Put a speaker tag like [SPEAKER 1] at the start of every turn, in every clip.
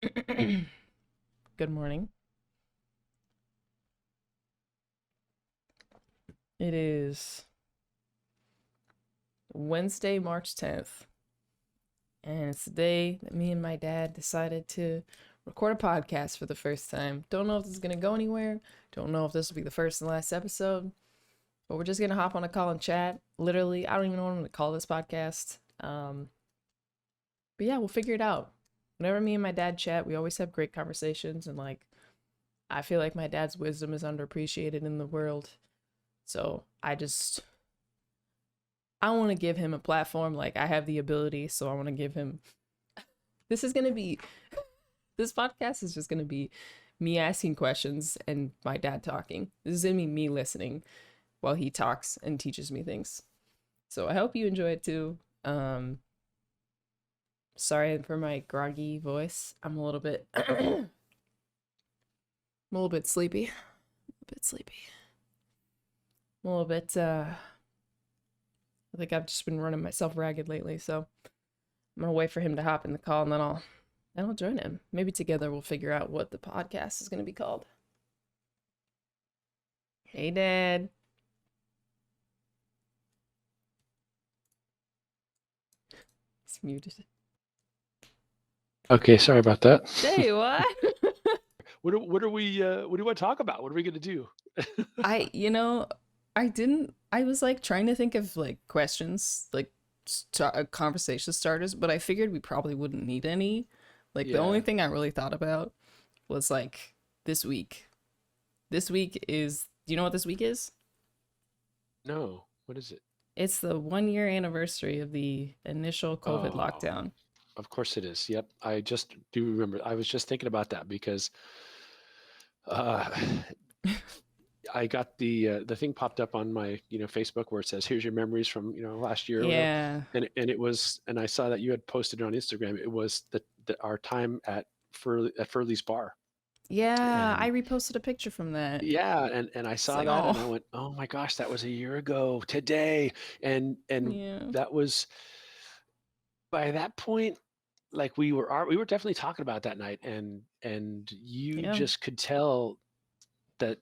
[SPEAKER 1] Good morning. It is Wednesday, March 10th, and it's the day that me and my dad decided to record a podcast for the first time. Don't know if this is going to go anywhere. Don't know if this will be the first and last episode, but we're just going to hop on a call and chat. Literally, I don't even know what I'm going to call this podcast. But yeah, we'll figure it out. Whenever me and my dad chat, we always have great conversations, and I feel like my dad's wisdom is underappreciated in the world. So I want to give him a platform. Like, I have the ability, so I want to give him. This is gonna be this podcast is just gonna be me asking questions and my dad talking. This is gonna be me listening while he talks and teaches me things. So I hope you enjoy it too. Sorry for my groggy voice. I'm a little bit I'm a little bit sleepy. A bit sleepy. I'm a little bit I think I've just been running myself ragged lately, so I'm gonna wait for him to hop in the call, and then I'll join him. Maybe together we'll figure out what the podcast is gonna be called. Hey, Dad. He's muted.
[SPEAKER 2] Okay, sorry about that.
[SPEAKER 1] Hey, what?
[SPEAKER 2] What do you want to talk about? What are we gonna do?
[SPEAKER 1] I you know I didn't. I was like trying to think of like questions, like conversation starters, but I figured we probably wouldn't need any. Like the only
[SPEAKER 2] Yeah.
[SPEAKER 1] thing I really thought about was like this week. This week is. Do you know what this week is?
[SPEAKER 2] No. What is it?
[SPEAKER 1] It's the 1 year anniversary of the initial COVID
[SPEAKER 2] Oh,
[SPEAKER 1] lockdown.
[SPEAKER 2] of course it is. Yep. I just do remember. I was just thinking about that because uh, I got the thing popped up on my Facebook where it says here's your memories from last year or whatever,
[SPEAKER 1] Yeah.
[SPEAKER 2] and it was, and I saw that you had posted it on Instagram. It was our time at Furley's bar,
[SPEAKER 1] Yeah, I
[SPEAKER 2] and
[SPEAKER 1] reposted a picture from that.
[SPEAKER 2] yeah, and I
[SPEAKER 1] It's
[SPEAKER 2] saw
[SPEAKER 1] like,
[SPEAKER 2] that and I
[SPEAKER 1] oh,
[SPEAKER 2] went, "Oh my gosh, that was a year ago today." And
[SPEAKER 1] yeah,
[SPEAKER 2] that was, by that point, like we were definitely talking about that night, and you
[SPEAKER 1] yeah,
[SPEAKER 2] just could tell that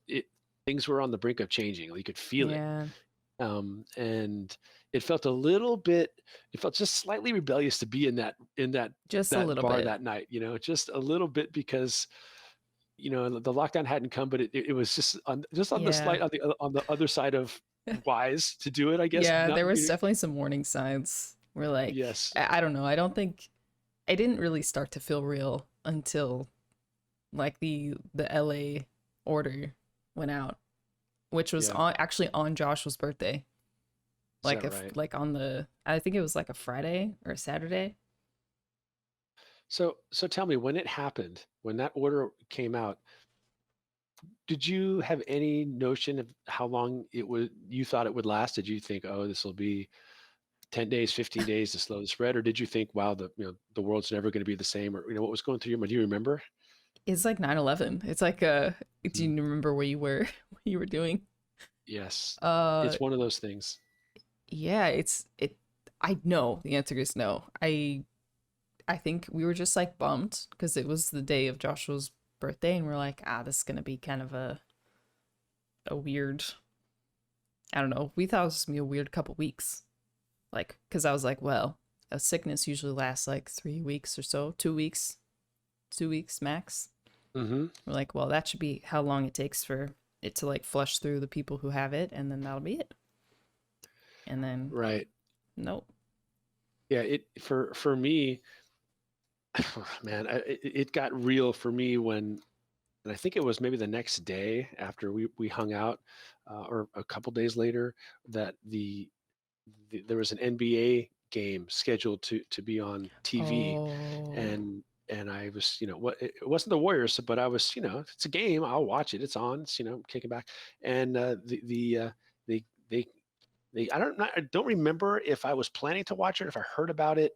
[SPEAKER 2] things were on the brink of changing. Like, you could feel it.
[SPEAKER 1] yeah,
[SPEAKER 2] And it felt a little bit, it felt just slightly rebellious to be
[SPEAKER 1] just a
[SPEAKER 2] that
[SPEAKER 1] little
[SPEAKER 2] bar
[SPEAKER 1] bit.
[SPEAKER 2] that night, just a little bit, because the lockdown hadn't come, but it was just on the
[SPEAKER 1] Yeah.
[SPEAKER 2] slight, on the other side of wise to do it, I guess.
[SPEAKER 1] Yeah,
[SPEAKER 2] Not,
[SPEAKER 1] there was definitely some warning signs. We're like,
[SPEAKER 2] yes,
[SPEAKER 1] I don't know. I don't think I didn't really start to feel real until like the LA order went out, which was
[SPEAKER 2] yeah,
[SPEAKER 1] actually on Joshua's birthday.
[SPEAKER 2] is
[SPEAKER 1] Like
[SPEAKER 2] that
[SPEAKER 1] if
[SPEAKER 2] right?
[SPEAKER 1] like on the I think it was like a Friday or a Saturday.
[SPEAKER 2] So tell me, when it happened, when that order came out, did you have any notion of how long you thought it would last? Did you think, oh, this will be 10 days, 15 days to slow the spread? Or did you think, wow, the world's never going to be the same? Or, what was going through your mind? Do you remember?
[SPEAKER 1] It's like 9/11. It's like do
[SPEAKER 2] Mhm.
[SPEAKER 1] you remember where you were what you were doing?
[SPEAKER 2] Yes.
[SPEAKER 1] Uh
[SPEAKER 2] It's one of those things.
[SPEAKER 1] yeah, I know the answer is no. I think we were just like bummed because it was the day of Joshua's birthday and we're like, this is gonna be kind of a weird, I don't know. We thought it was gonna be a weird couple weeks. Like, because I was like, well, a sickness usually lasts like 3 weeks or so, 2 weeks, 2 weeks max.
[SPEAKER 2] Hmm.
[SPEAKER 1] We're like, well, that should be how long it takes for it to like flush through the people who have it, and then that'll be it. And then
[SPEAKER 2] Right.
[SPEAKER 1] nope.
[SPEAKER 2] Yeah. For me, man, it got real for me when, and I think it was maybe the next day after we hung out, or a couple days later, that there was an NBA game scheduled to be on TV,
[SPEAKER 1] Oh,
[SPEAKER 2] and I was, what, it wasn't the Warriors, but I was, it's a game, I'll watch it. It's on. It's, kicking back, and they they I don't remember if I was planning to watch it, if I heard about it,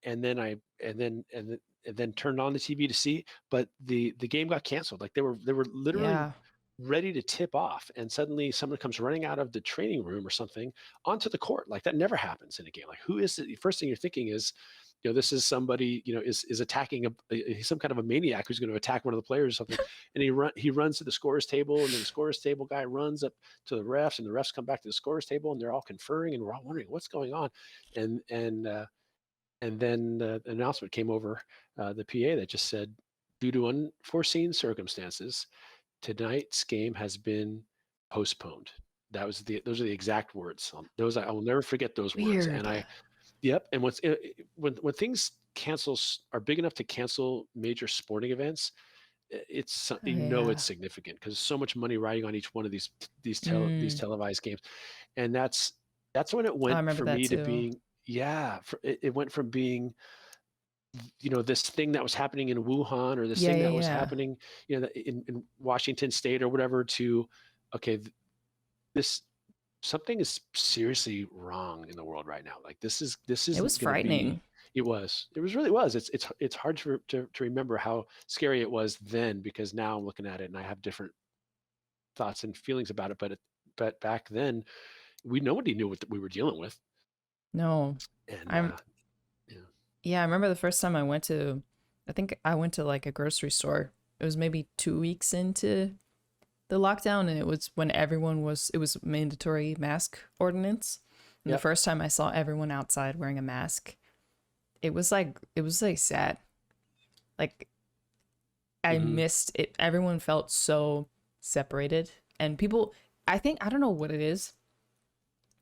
[SPEAKER 2] and then turned on the TV to see, but the game got canceled. Like, they were literally
[SPEAKER 1] yeah.
[SPEAKER 2] ready to tip off, and suddenly someone comes running out of the training room or something onto the court. Like that never happens in a game. Like who is it? The first thing you're thinking is, this is somebody, is attacking some kind of a maniac who's going to attack one of the players or something. And he runs to the scorer's table, and then the scorer's table guy runs up to the refs, and the refs come back to the scorer's table, and they're all conferring, and we're all wondering what's going on. And then the announcement came over the PA that just said, due to unforeseen circumstances, tonight's game has been postponed. Those are the exact words. Those I will never forget those words. And
[SPEAKER 1] Weird.
[SPEAKER 2] yep. And when things are big enough to cancel major sporting events, it's it's
[SPEAKER 1] Yeah.
[SPEAKER 2] significant because so much money riding on each one of these
[SPEAKER 1] Mm.
[SPEAKER 2] televised games, and that's when it
[SPEAKER 1] I
[SPEAKER 2] went
[SPEAKER 1] remember
[SPEAKER 2] for
[SPEAKER 1] that
[SPEAKER 2] me to
[SPEAKER 1] too.
[SPEAKER 2] being it went from being this thing that was happening in Wuhan, or this
[SPEAKER 1] Yeah,
[SPEAKER 2] thing
[SPEAKER 1] yeah,
[SPEAKER 2] that was
[SPEAKER 1] yeah.
[SPEAKER 2] happening, in Washington State or whatever, to okay, this something is seriously wrong in the world right now. Like this
[SPEAKER 1] It was
[SPEAKER 2] isn't going to be.
[SPEAKER 1] frightening.
[SPEAKER 2] It was really was. It's hard to remember how scary it was then, because now I'm looking at it and I have different thoughts and feelings about it. But back then, nobody knew what we were dealing with,
[SPEAKER 1] No.
[SPEAKER 2] and
[SPEAKER 1] I'm
[SPEAKER 2] yeah,
[SPEAKER 1] Yeah, I remember the first time I think I went to like a grocery store. It was maybe 2 weeks into the lockdown, and it was mandatory mask ordinance. And the
[SPEAKER 2] yep,
[SPEAKER 1] first time I saw everyone outside wearing a mask, it was like sad. Like I
[SPEAKER 2] hmm
[SPEAKER 1] missed it. Everyone felt so separated. And people, I don't know what it is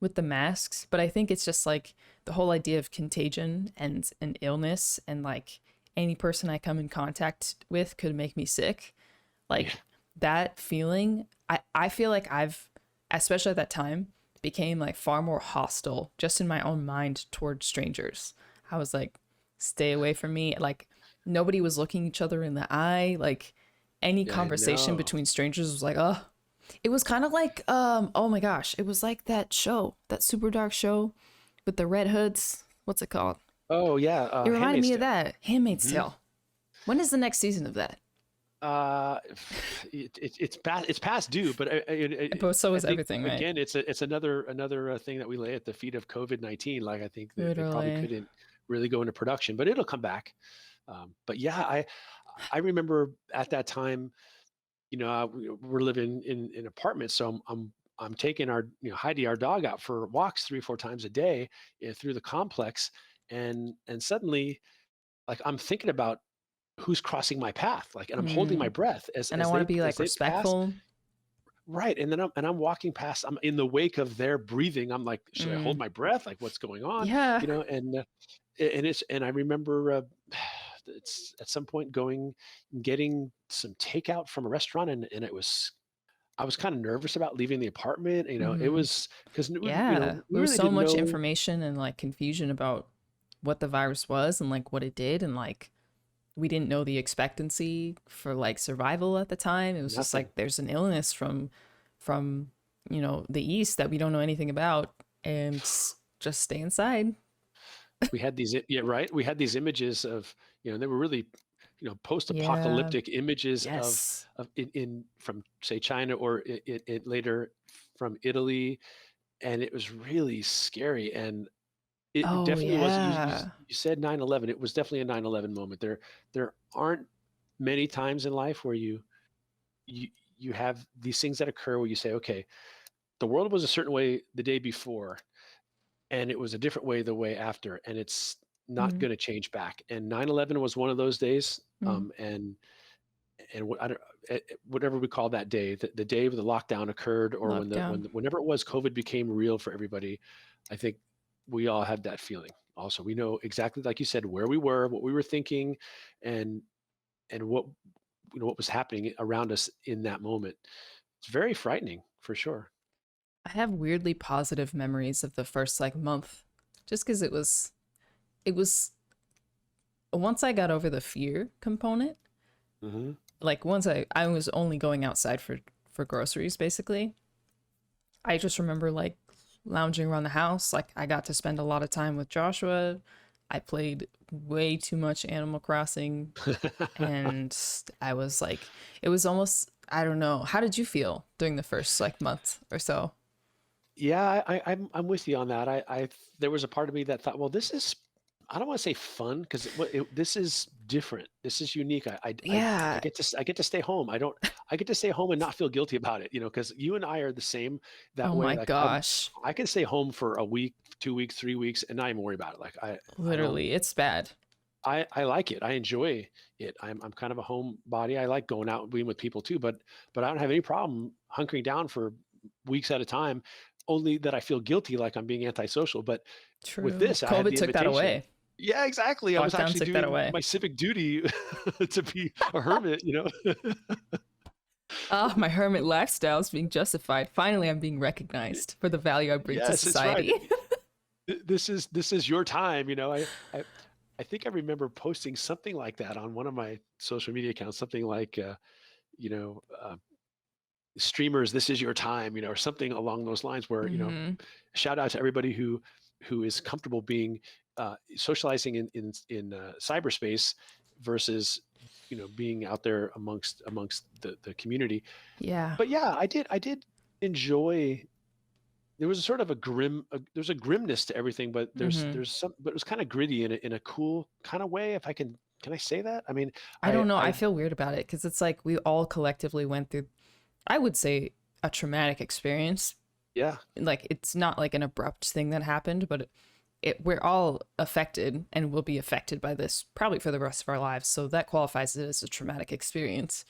[SPEAKER 1] with the masks, but I think it's just like the whole idea of contagion and an illness, and like any person I come in contact with could make me sick.
[SPEAKER 2] yeah,
[SPEAKER 1] Like that feeling, I feel like especially at that time, became like far more hostile just in my own mind towards strangers. I was like, stay away from me. Like nobody was looking each other in the eye. Like any
[SPEAKER 2] yeah, I
[SPEAKER 1] conversation
[SPEAKER 2] know.
[SPEAKER 1] between strangers was like, oh, it was kind of like, oh my gosh, it was like that show, that super dark show with the red hoods. What's it called?
[SPEAKER 2] Oh yeah,
[SPEAKER 1] It reminded
[SPEAKER 2] Handmaid's
[SPEAKER 1] me of
[SPEAKER 2] Tale.
[SPEAKER 1] that. Handmaid's
[SPEAKER 2] hmm
[SPEAKER 1] Tale. When is the next season of that?
[SPEAKER 2] Uh, it's past due, but
[SPEAKER 1] But so
[SPEAKER 2] I
[SPEAKER 1] is
[SPEAKER 2] think
[SPEAKER 1] everything, right?
[SPEAKER 2] again it's another thing that we lay at the feet of COVID-19. Like I think that they probably
[SPEAKER 1] Literally.
[SPEAKER 2] couldn't really go into production, but it'll come back. But yeah, I remember at that time, we're living in apartments, so I'm taking Heidi, our dog, out for walks 3 or 4 times a day, through the complex, and suddenly, like, I'm thinking about who's crossing my path, like, and I'm holding my
[SPEAKER 1] Mm.
[SPEAKER 2] breath
[SPEAKER 1] And I want to be
[SPEAKER 2] as
[SPEAKER 1] like
[SPEAKER 2] they pass.
[SPEAKER 1] respectful.
[SPEAKER 2] Right, and then I'm walking past, I'm in the wake of their breathing. I'm like, should I hold
[SPEAKER 1] Mm.
[SPEAKER 2] my breath? Like, what's going on?
[SPEAKER 1] Yeah.
[SPEAKER 2] And I remember, it's at some point going and getting some takeout from a restaurant, and I was kind of nervous about leaving the apartment. It
[SPEAKER 1] Hmm.
[SPEAKER 2] was because
[SPEAKER 1] Yeah.
[SPEAKER 2] we
[SPEAKER 1] There was
[SPEAKER 2] really
[SPEAKER 1] so
[SPEAKER 2] didn't
[SPEAKER 1] much
[SPEAKER 2] know
[SPEAKER 1] information and like confusion about what the virus was and like what it did. And like we didn't know the expectancy for like survival at the time. It was just
[SPEAKER 2] nothing.
[SPEAKER 1] like there's an illness from the east that we don't know anything about, and just stay inside.
[SPEAKER 2] We had yeah, right. We had these images of, they were really,
[SPEAKER 1] Yeah.
[SPEAKER 2] post-apocalyptic images
[SPEAKER 1] Yes.
[SPEAKER 2] of in from, say, China, or it later from Italy, and it was really scary. And it
[SPEAKER 1] Oh
[SPEAKER 2] definitely was.
[SPEAKER 1] yeah.
[SPEAKER 2] You said 9/11. It was definitely a 9/11 moment. There aren't many times in life where you you have these things that occur where you say, okay, the world was a certain way the day before, and it was a different way the way after, and it's not
[SPEAKER 1] Mm-hmm.
[SPEAKER 2] going to change back. And 9/11 was one of those days.
[SPEAKER 1] Mm-hmm.
[SPEAKER 2] And what I don't, whatever we call that day, the day when the lockdown occurred, or
[SPEAKER 1] Lockdown.
[SPEAKER 2] whenever it was, COVID became real for everybody. I think we all had that feeling. Also, we know exactly, like you said, where we were, what we were thinking, and what what was happening around us in that moment. It's very frightening, for sure.
[SPEAKER 1] I have weirdly positive memories of the first like month, just because it was once I got over the fear component.
[SPEAKER 2] hmm
[SPEAKER 1] Like once I was only going outside for groceries basically. I just remember like lounging around the house. Like I got to spend a lot of time with Joshua. I played way too much Animal Crossing, and I was like, it was almost. I don't know. How did you feel during the first like month or so?
[SPEAKER 2] Yeah, I'm with you on that. There was a part of me that thought, well, this is, I don't want to say fun because this is different. This is unique. I
[SPEAKER 1] Yeah.
[SPEAKER 2] I get to stay home. I get to stay home and not feel guilty about it, because you and I are the same that
[SPEAKER 1] Oh
[SPEAKER 2] way.
[SPEAKER 1] my
[SPEAKER 2] Like
[SPEAKER 1] gosh.
[SPEAKER 2] I can stay home for a week, 2 weeks, 3 weeks, and not even worry about it. Like I don't
[SPEAKER 1] Literally, it's bad.
[SPEAKER 2] I like it. I enjoy it. I'm kind of a homebody. I like going out and being with people too, but I don't have any problem hunkering down for weeks at a time. Only that I feel guilty, like I'm being antisocial. But with
[SPEAKER 1] True.
[SPEAKER 2] this, I had
[SPEAKER 1] COVID
[SPEAKER 2] the
[SPEAKER 1] took that
[SPEAKER 2] invitation.
[SPEAKER 1] away.
[SPEAKER 2] Yeah, exactly. I was
[SPEAKER 1] Lockdown
[SPEAKER 2] actually
[SPEAKER 1] took that
[SPEAKER 2] doing
[SPEAKER 1] away.
[SPEAKER 2] my civic duty to be a hermit.
[SPEAKER 1] Ah, my hermit lifestyle is being justified. Finally, I'm being recognized for the value I bring to
[SPEAKER 2] Yes, it's right.
[SPEAKER 1] society.
[SPEAKER 2] This is your time. I I think I remember posting something like that on one of my social media accounts, something like you know. Streamers, this is your time, or something along those lines, where
[SPEAKER 1] Hmm.
[SPEAKER 2] shout out to everybody who is comfortable being socializing in cyberspace versus being out there amongst the community.
[SPEAKER 1] Yeah.
[SPEAKER 2] But yeah, I did enjoy. There was a sort of there's a grimness to everything, but
[SPEAKER 1] Hmm.
[SPEAKER 2] but it was kind of gritty in a cool kind of way, if I can I say that? I mean,
[SPEAKER 1] I don't know. I
[SPEAKER 2] I
[SPEAKER 1] feel weird about it because it's like we all collectively went through, I would say, a traumatic experience.
[SPEAKER 2] yeah,
[SPEAKER 1] Like it's not like an abrupt thing that happened, but we're all affected and will be affected by this probably for the rest of our lives. So that qualifies it as a traumatic experience.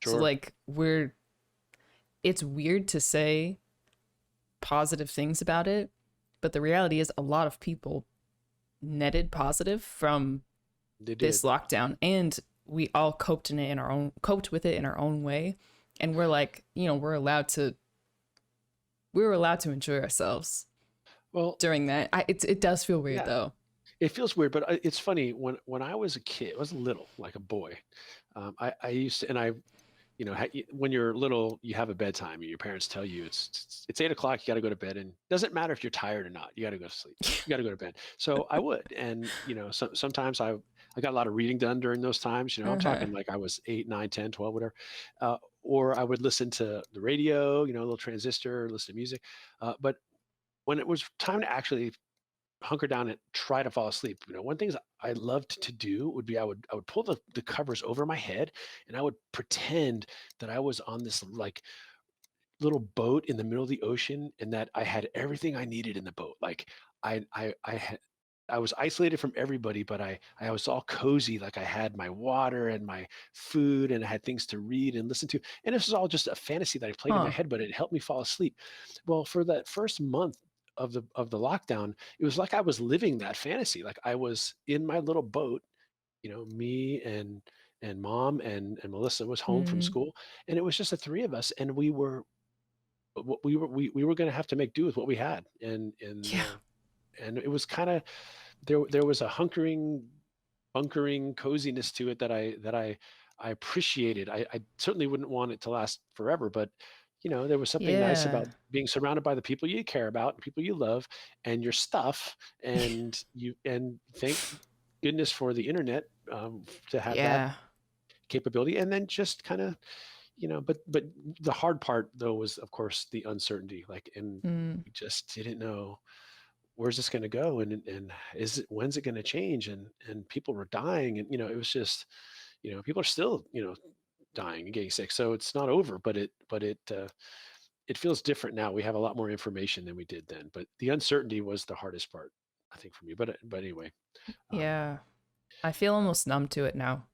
[SPEAKER 1] So
[SPEAKER 2] sure.
[SPEAKER 1] like it's weird to say positive things about it, but the reality is a lot of people netted positive from
[SPEAKER 2] They
[SPEAKER 1] this
[SPEAKER 2] did.
[SPEAKER 1] lockdown, and we all coped with it in our own way, and we're like, we're allowed to enjoy ourselves
[SPEAKER 2] Well,
[SPEAKER 1] during that. It does feel weird
[SPEAKER 2] yeah.
[SPEAKER 1] though.
[SPEAKER 2] It feels weird, but it's funny when I was a kid, I was little, like a boy. I used to, and I, when you're little, you have a bedtime. Your parents tell you it's 8 o'clock. You got to go to bed, and it doesn't matter if you're tired or not. You got to go to sleep. You got to go to bed. So I would, and sometimes I got a lot of reading done during those times. I'm
[SPEAKER 1] Uh-huh.
[SPEAKER 2] talking like I was 8, 9, 10, 12, whatever. Or I would listen to the radio, a little transistor, listen to music. But when it was time to actually hunker down and try to fall asleep. One thing I loved to do would be I would pull the covers over my head, and I would pretend that I was on this like little boat in the middle of the ocean, and that I had everything I needed in the boat. Like I was isolated from everybody, but I was all cozy. Like I had my water and my food, and I had things to read and listen to. And this was all just a fantasy that I played in my
[SPEAKER 1] Huh.
[SPEAKER 2] head, but it helped me fall asleep. Well, for that first month of the lockdown, it was like I was living that fantasy. Like I was in my little boat, me and mom and Melissa was home from
[SPEAKER 1] Mm,
[SPEAKER 2] school, and it was just the three of us, and we were going to have to make do with what we had,
[SPEAKER 1] yeah.
[SPEAKER 2] and it was kind of, there was a bunkering coziness to it that I appreciated. I certainly wouldn't want it to last forever, but there was something nice
[SPEAKER 1] Yeah.
[SPEAKER 2] about being surrounded by the people you care about and people you love and your stuff, and thank goodness for the internet, to have that
[SPEAKER 1] Yeah.
[SPEAKER 2] capability. And then just kind of, but the hard part though was, of course, the uncertainty. Like, and
[SPEAKER 1] Mm,
[SPEAKER 2] we just didn't know where's this going to go, and when's it going to change, and people were dying, and it was just, people are still, dying and getting sick. So it's not over, but it feels different now. We have a lot more information than we did then, but the uncertainty was the hardest part, I think, for me. But anyway, um,
[SPEAKER 1] yeah. I feel almost numb to it now.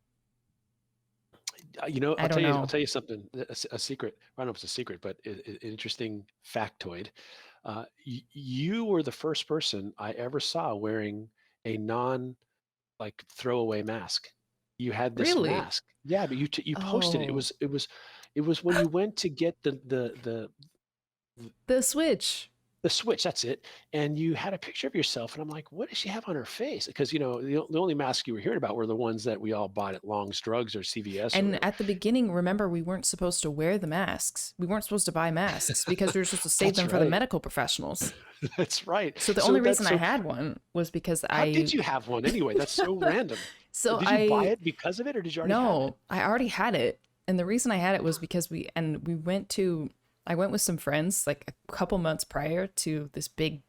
[SPEAKER 1] I
[SPEAKER 2] I'll
[SPEAKER 1] don't
[SPEAKER 2] tell you, I'll
[SPEAKER 1] know.
[SPEAKER 2] tell you something, a secret. I don't know if it's a secret, but an interesting factoid. You were the first person I ever saw wearing a non like throwaway mask. You had this
[SPEAKER 1] Really?
[SPEAKER 2] mask, yeah, but you posted it. It
[SPEAKER 1] Oh,
[SPEAKER 2] was it was it was when you went to get
[SPEAKER 1] the Switch.
[SPEAKER 2] the switch. That's it. And you had a picture of yourself, and I'm like, what does she have on her face? Because the only masks you were hearing about were the ones that we all bought at Long's Drugs or CVS or
[SPEAKER 1] And
[SPEAKER 2] whatever.
[SPEAKER 1] at the beginning, remember, we weren't supposed to wear the masks. We weren't supposed to buy masks because we were supposed to save
[SPEAKER 2] That's
[SPEAKER 1] them for the
[SPEAKER 2] right.
[SPEAKER 1] medical professionals.
[SPEAKER 2] That's right.
[SPEAKER 1] So the
[SPEAKER 2] So
[SPEAKER 1] only reason
[SPEAKER 2] that's
[SPEAKER 1] I
[SPEAKER 2] so.
[SPEAKER 1] had one was because
[SPEAKER 2] How did you have one anyway? That's so random.
[SPEAKER 1] so
[SPEAKER 2] Did you buy
[SPEAKER 1] I,
[SPEAKER 2] it because of it, or did you already have it?
[SPEAKER 1] no, I already had it. And the reason I had it was because we went to I went with some friends like a couple months prior to this big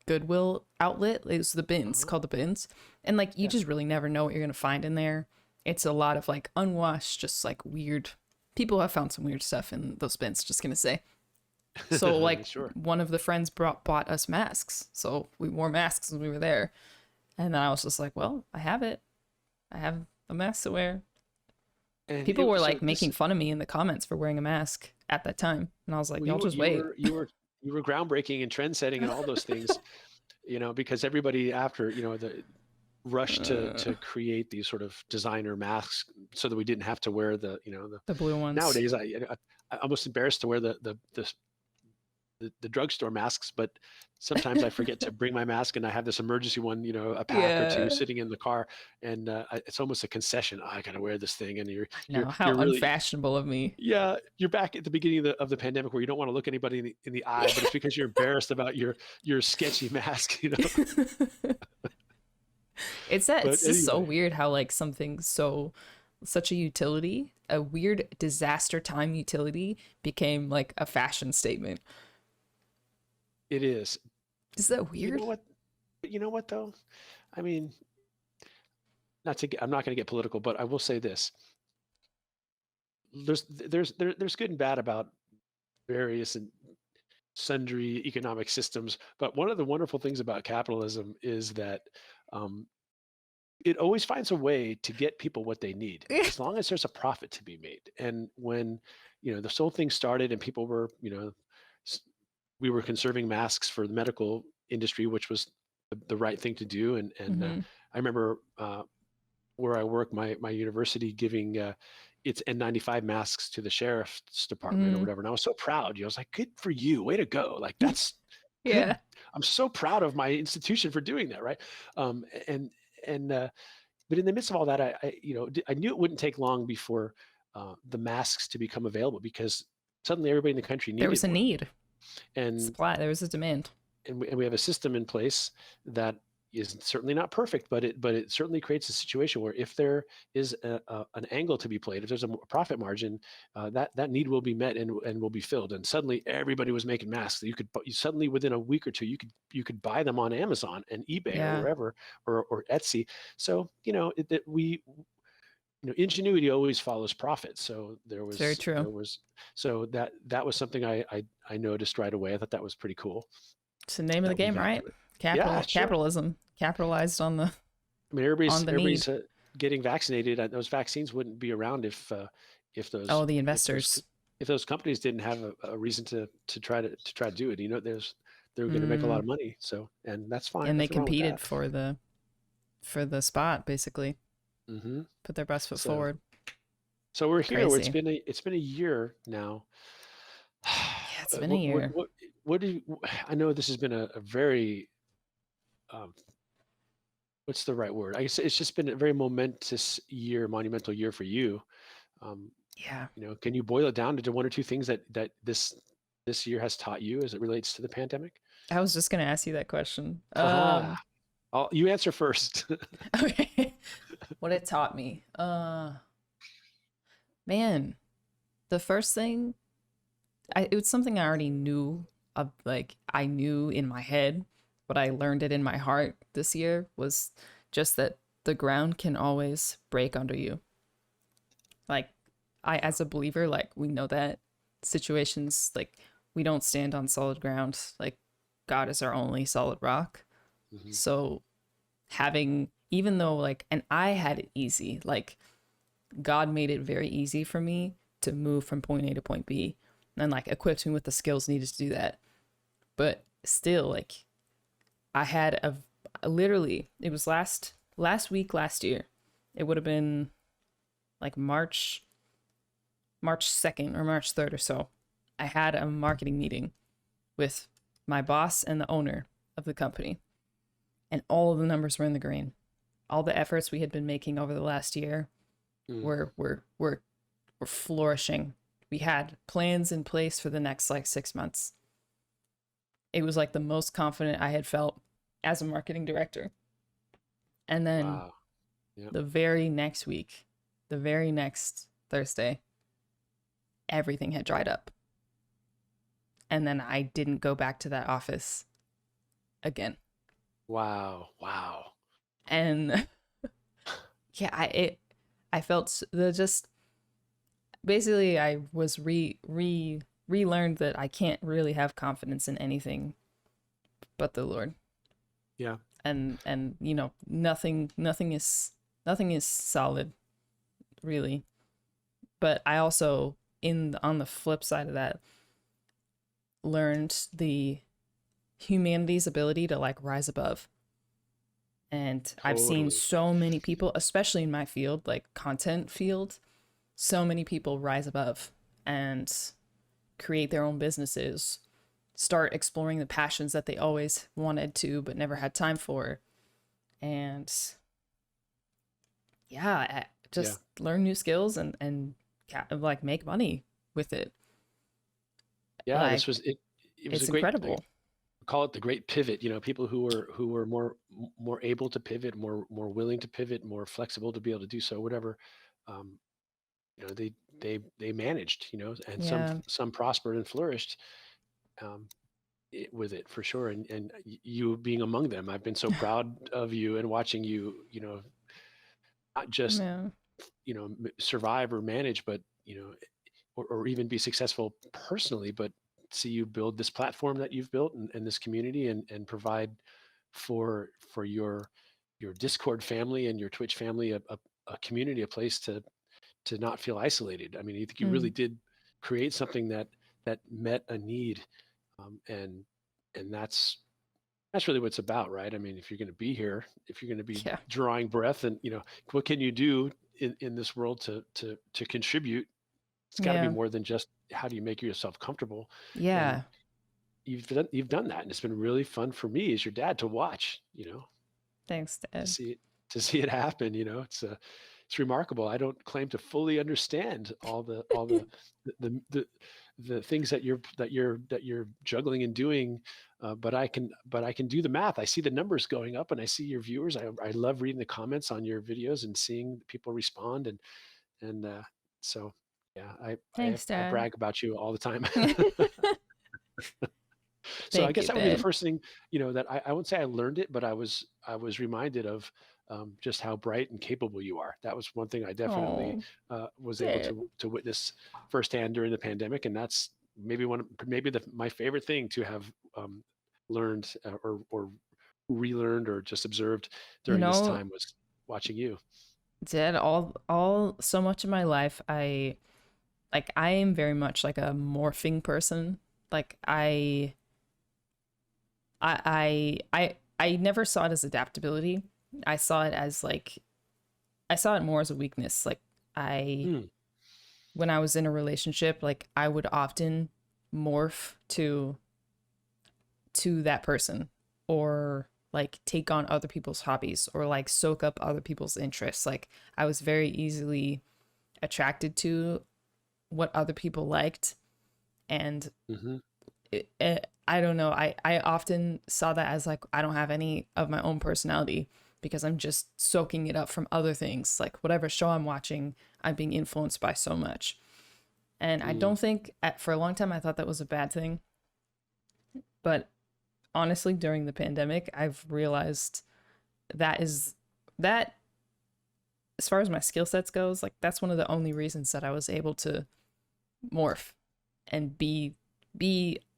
[SPEAKER 1] Goodwill outlet. It was the bins,
[SPEAKER 2] Uh-huh.
[SPEAKER 1] called the bins. And like you
[SPEAKER 2] Yeah.
[SPEAKER 1] just really never know what you're gonna find in there. It's a lot of like unwashed, just like weird people have found some weird stuff in those bins, just gonna say. So like
[SPEAKER 2] Sure.
[SPEAKER 1] one of the friends bought us masks. So we wore masks when we were there. And then I was just like, well, I have it. I have a mask to wear.
[SPEAKER 2] And
[SPEAKER 1] People
[SPEAKER 2] it
[SPEAKER 1] were
[SPEAKER 2] so
[SPEAKER 1] like
[SPEAKER 2] this
[SPEAKER 1] making fun of me in the comments for wearing a mask at that time. And I was like,
[SPEAKER 2] well,
[SPEAKER 1] y'all just wait.
[SPEAKER 2] you were groundbreaking and trend setting and all those things, because everybody after, the rush to create these sort of designer masks so that we didn't have to wear the
[SPEAKER 1] The blue ones.
[SPEAKER 2] nowadays I'm almost embarrassed to wear the drugstore masks, but sometimes I forget to bring my mask, and I have this emergency one, a pack or two
[SPEAKER 1] Yeah.
[SPEAKER 2] sitting in the car, and it's almost a concession. Oh, I gotta wear this thing, and
[SPEAKER 1] I know how
[SPEAKER 2] you're really,
[SPEAKER 1] unfashionable of me.
[SPEAKER 2] yeah, you're back at the beginning of the pandemic where you don't want to look anybody in the eye, but it's because you're embarrassed about your sketchy mask. But
[SPEAKER 1] It's just so
[SPEAKER 2] anyway,
[SPEAKER 1] weird how like something so such a utility, a weird disaster time utility became like a fashion statement.
[SPEAKER 2] it is.
[SPEAKER 1] Is that
[SPEAKER 2] You know
[SPEAKER 1] weird?
[SPEAKER 2] what? You know what though? I mean, I'm not going to get political, but I will say this: there's good and bad about various and sundry economic systems. But one of the wonderful things about capitalism is that um, it always finds a way to get people what they need, as long as there's a profit to be made. And when this whole thing started, and people were, s- we were conserving masks for the medical industry, which was the right thing to do. And
[SPEAKER 1] Mm-hmm.
[SPEAKER 2] I remember where I work, my university giving its N95 masks to the sheriff's department or
[SPEAKER 1] Mm.
[SPEAKER 2] whatever. And I was so proud. I was like, "Good for you, way to go! Like that's
[SPEAKER 1] Yeah.
[SPEAKER 2] good. I'm so proud of my institution for doing that, right?" Um, and and but in the midst of all that, I knew it wouldn't take long before the masks to become available, because suddenly everybody in the country
[SPEAKER 1] There was
[SPEAKER 2] needed
[SPEAKER 1] a
[SPEAKER 2] one.
[SPEAKER 1] need.
[SPEAKER 2] And
[SPEAKER 1] Supply. There was a demand.
[SPEAKER 2] we have a system in place that is certainly not perfect, but it certainly creates a situation where if there is an angle to be played, if there's a profit margin, that need will be met and will be filled. And suddenly everybody was making masks. Suddenly within a week or two you could buy them on Amazon and eBay or
[SPEAKER 1] Yeah.
[SPEAKER 2] wherever, or Etsy. So ingenuity always follows profit. So there
[SPEAKER 1] It's very
[SPEAKER 2] was
[SPEAKER 1] true.
[SPEAKER 2] there was so that was something I noticed right away. I thought that was pretty cool
[SPEAKER 1] It's the name of the
[SPEAKER 2] that we
[SPEAKER 1] game,
[SPEAKER 2] got
[SPEAKER 1] right?
[SPEAKER 2] to it. Yeah, sure.
[SPEAKER 1] Capitalism. Capitalized
[SPEAKER 2] I mean,
[SPEAKER 1] on the need.
[SPEAKER 2] everybody's getting vaccinated. Those vaccines wouldn't be around if
[SPEAKER 1] Oh,
[SPEAKER 2] those
[SPEAKER 1] the
[SPEAKER 2] if those
[SPEAKER 1] investors.
[SPEAKER 2] if those companies didn't have a reason to try to do it. They're going to make a lot
[SPEAKER 1] Mm.
[SPEAKER 2] of money. So, and that's fine.
[SPEAKER 1] And they
[SPEAKER 2] Nothing wrong with
[SPEAKER 1] competed
[SPEAKER 2] that.
[SPEAKER 1] for the spot, basically.
[SPEAKER 2] Hmm.
[SPEAKER 1] Put their best foot
[SPEAKER 2] So
[SPEAKER 1] forward.
[SPEAKER 2] so we're here.
[SPEAKER 1] Crazy.
[SPEAKER 2] It's been a year now.
[SPEAKER 1] Yeah, it's been a
[SPEAKER 2] What what
[SPEAKER 1] year.
[SPEAKER 2] what what do I know this has been a very um, what's the right word? I guess it's just been a very monumental year for you. Um,
[SPEAKER 1] Yeah.
[SPEAKER 2] can you boil it down to one or two things that this year has taught you as it relates to the pandemic?
[SPEAKER 1] I was just gonna ask you that question.
[SPEAKER 2] Haha. You answer first.
[SPEAKER 1] Okay. What it taught me. Man, the first thing it was something I already knew of, like I knew in my head, but I learned it in my heart this year was just that the ground can always break under you. Like I as a believer, like we know that situations like we don't stand on solid ground. Like God is our only solid rock.
[SPEAKER 2] Hmm.
[SPEAKER 1] So having even though like and I had it easy, like God made it very easy for me to move from point A to point B and like equipped me with the skills needed to do that. But still like I had a literally it was last week last year. It would have been like March 2nd or March 3rd or so. I had a marketing meeting with my boss and the owner of the company, and all of the numbers were in the green. All the efforts we had been making over the last year
[SPEAKER 2] Mm.
[SPEAKER 1] were flourishing. We had plans in place for the next like 6 months. It was like the most confident I had felt as a marketing director. And then
[SPEAKER 2] Wow. Yeah.
[SPEAKER 1] the very next week, the very next Thursday, everything had dried up. And then I didn't go back to that office again.
[SPEAKER 2] Wow. Wow.
[SPEAKER 1] And yeah, I felt the just basically I was relearned that I can't really have confidence in anything but the Lord.
[SPEAKER 2] Yeah.
[SPEAKER 1] And you know, nothing is solid really. But I also on the flip side of that learned the humanity's ability to like rise above. And I've seen
[SPEAKER 2] Totally.
[SPEAKER 1] so many people, especially in my field, like content field, so many people rise above and create their own businesses, start exploring the passions that they always wanted to but never had time for. And yeah,
[SPEAKER 2] Yeah.
[SPEAKER 1] just learn new skills and like make money with it.
[SPEAKER 2] Yeah.
[SPEAKER 1] Like
[SPEAKER 2] It was a
[SPEAKER 1] it's
[SPEAKER 2] great, like,
[SPEAKER 1] incredible.
[SPEAKER 2] call it the great pivot. People who were more able to pivot, more willing to pivot, more flexible to be able to do so, whatever. Um, they managed, and
[SPEAKER 1] Yeah.
[SPEAKER 2] some prospered and flourished, um, with it for sure. And you being among them, I've been so proud of you and watching you, not just,
[SPEAKER 1] Yeah.
[SPEAKER 2] survive or manage, but, or even be successful personally, but see you build this platform that you've built, and this community, and provide for your Discord family and your Twitch family a community, a place to not feel isolated. I mean, I think you really
[SPEAKER 1] Mm.
[SPEAKER 2] did create something that met a need, and that's really what it's about, right? I mean, if you're going to be here, if you're going to be
[SPEAKER 1] Yeah.
[SPEAKER 2] drawing breath, and what can you do in this world to contribute? It's got to be
[SPEAKER 1] Yeah.
[SPEAKER 2] more than just how do you make yourself comfortable. And
[SPEAKER 1] Yeah.
[SPEAKER 2] you've done that, and it's been really fun for me as your dad to watch,
[SPEAKER 1] Thanks,
[SPEAKER 2] to
[SPEAKER 1] Dad.
[SPEAKER 2] see it to see it happen. It's remarkable. I don't claim to fully understand the the things that you're juggling and doing, but I can do the math. I see the numbers going up, and I see your viewers. I love reading the comments on your videos and seeing people respond, and so yeah,
[SPEAKER 1] Thanks,
[SPEAKER 2] I
[SPEAKER 1] Dad.
[SPEAKER 2] brag about you all the time. So I
[SPEAKER 1] Thank
[SPEAKER 2] guess
[SPEAKER 1] you,
[SPEAKER 2] that would be the
[SPEAKER 1] Dad.
[SPEAKER 2] first thing, that I wouldn't say I learned it, but I was reminded of, just how bright and capable you are. That was one thing I definitely,
[SPEAKER 1] Oh,
[SPEAKER 2] was able
[SPEAKER 1] Dad.
[SPEAKER 2] to witness firsthand during the pandemic, and that's maybe my favorite thing to have, learned, or relearned, or just observed
[SPEAKER 1] You
[SPEAKER 2] during this
[SPEAKER 1] know,
[SPEAKER 2] time, was watching you.
[SPEAKER 1] Dad, all so much of my life I am very much like a morphing person. Like I never saw it as adaptability. I saw it as like I saw it more as a weakness. Like I
[SPEAKER 2] Mm,
[SPEAKER 1] when I was in a relationship, like I would often morph to that person or like take on other people's hobbies or like soak up other people's interests. Like I was very easily attracted to what other people liked and
[SPEAKER 2] hmm
[SPEAKER 1] I don't know. I often saw that as like I don't have any of my own personality because I'm just soaking it up from other things. Like whatever show I'm watching, I'm being influenced by so much. And I
[SPEAKER 2] mm.
[SPEAKER 1] don't think for a long time I thought that was a bad thing. But honestly, during the pandemic, I've realized that is that as far as my skill sets goes, like that's one of the only reasons that I was able to morph and be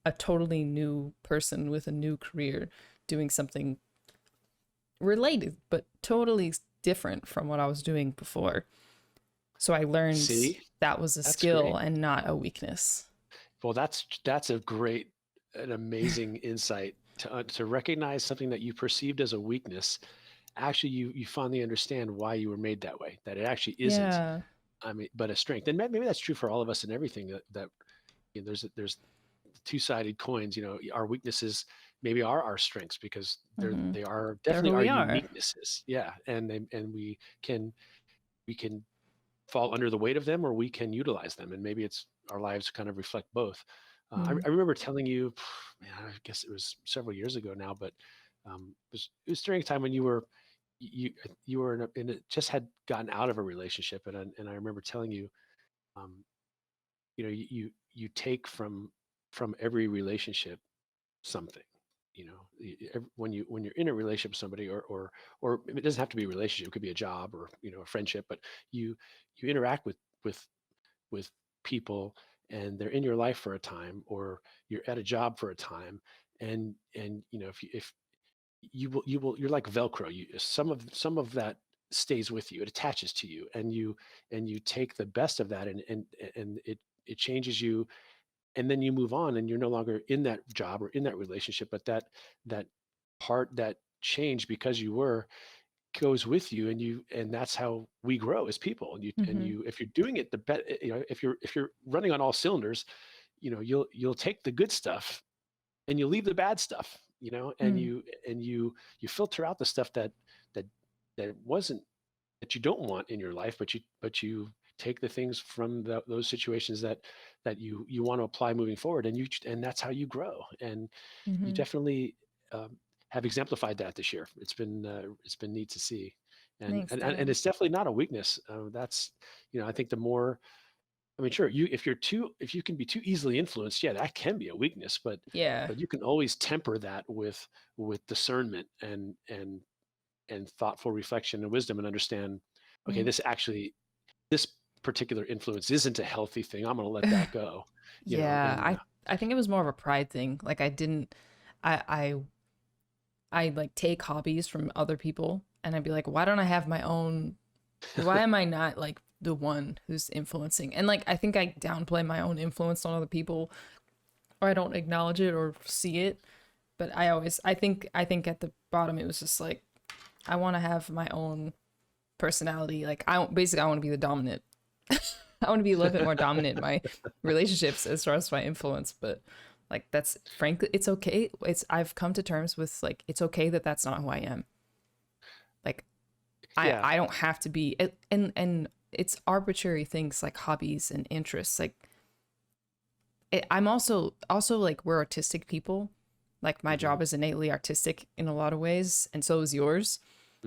[SPEAKER 1] a totally new person with a new career doing something related but totally different from what I was doing before. So I learned
[SPEAKER 2] See,
[SPEAKER 1] that was a
[SPEAKER 2] that's
[SPEAKER 1] skill
[SPEAKER 2] great.
[SPEAKER 1] and not a weakness.
[SPEAKER 2] Well, that's a great, an amazing insight to recognize something that you perceived as a weakness. Actually, you finally understand why you were made that way. That it actually isn't.
[SPEAKER 1] Yeah.
[SPEAKER 2] I mean, but a strength. And maybe that's true for all of us and everything. That there's two-sided coins. Our weaknesses maybe are our strengths, because
[SPEAKER 1] Mm-hmm.
[SPEAKER 2] they are
[SPEAKER 1] They're
[SPEAKER 2] definitely
[SPEAKER 1] who
[SPEAKER 2] our
[SPEAKER 1] we are.
[SPEAKER 2] uniquenesses. Yeah, and we can fall under the weight of them, or we can utilize them, and maybe it's our lives kind of reflect both.
[SPEAKER 1] Mm.
[SPEAKER 2] I remember telling you, man, I guess it was several years ago now, but, it was during a time when you you were just had gotten out of a relationship, and I remember telling you, um, you take from every relationship something. When you're in a relationship with somebody, or it doesn't have to be a relationship, it could be a job, or a friendship, but you you interact with with people, and they're in your life for a time, or you're at a job for a time, and if you're like Velcro. Some of that stays with you. It attaches to you, and you take the best of that, and it changes you, and then you move on, and you're no longer in that job or in that relationship, but that part that changed because you were, goes with you, and that's how we grow as people.
[SPEAKER 1] Mm-hmm.
[SPEAKER 2] If you're doing it the bet if you're running on all cylinders, you'll take the good stuff, and you leave the bad stuff, and
[SPEAKER 1] Mm.
[SPEAKER 2] you filter out the stuff that that wasn't that you don't want in your life, but you take the things from those situations that you want to apply moving forward, and that's how you grow. And you
[SPEAKER 1] Mm-hmm.
[SPEAKER 2] definitely um, have exemplified that this year. It's been neat to see, and
[SPEAKER 1] Thanks,
[SPEAKER 2] and and
[SPEAKER 1] Dad.
[SPEAKER 2] it's definitely not a weakness. That's I think the more, I mean, sure, if you can be too easily influenced, yeah, that can be a weakness, but
[SPEAKER 1] Yeah.
[SPEAKER 2] you can always temper that with discernment and thoughtful reflection and wisdom, and understand, okay,
[SPEAKER 1] Mm.
[SPEAKER 2] this particular influence isn't a healthy thing. I'm going to let that go,
[SPEAKER 1] Yeah,
[SPEAKER 2] and
[SPEAKER 1] I think it was more of a pride thing. Like I didn't I I I like take hobbies from other people and I'd be like, why don't I have my own, why am I not like the one who's influencing? And like I think I downplay my own influence on other people, or I don't acknowledge it or see it. But I think at the bottom it was just like I want to have my own personality. Like I want to be the dominant. I want to be a little bit more dominant in my relationships as far as my influence, but like that's frankly it's okay. It's I've come to terms with like it's okay that that's not who I am. Like
[SPEAKER 2] yeah,
[SPEAKER 1] I don't have to be, and it's arbitrary things like hobbies and interests. Like I'm also like we're artistic people. Like my
[SPEAKER 2] hmm
[SPEAKER 1] job is innately artistic in a lot of ways, and so is yours.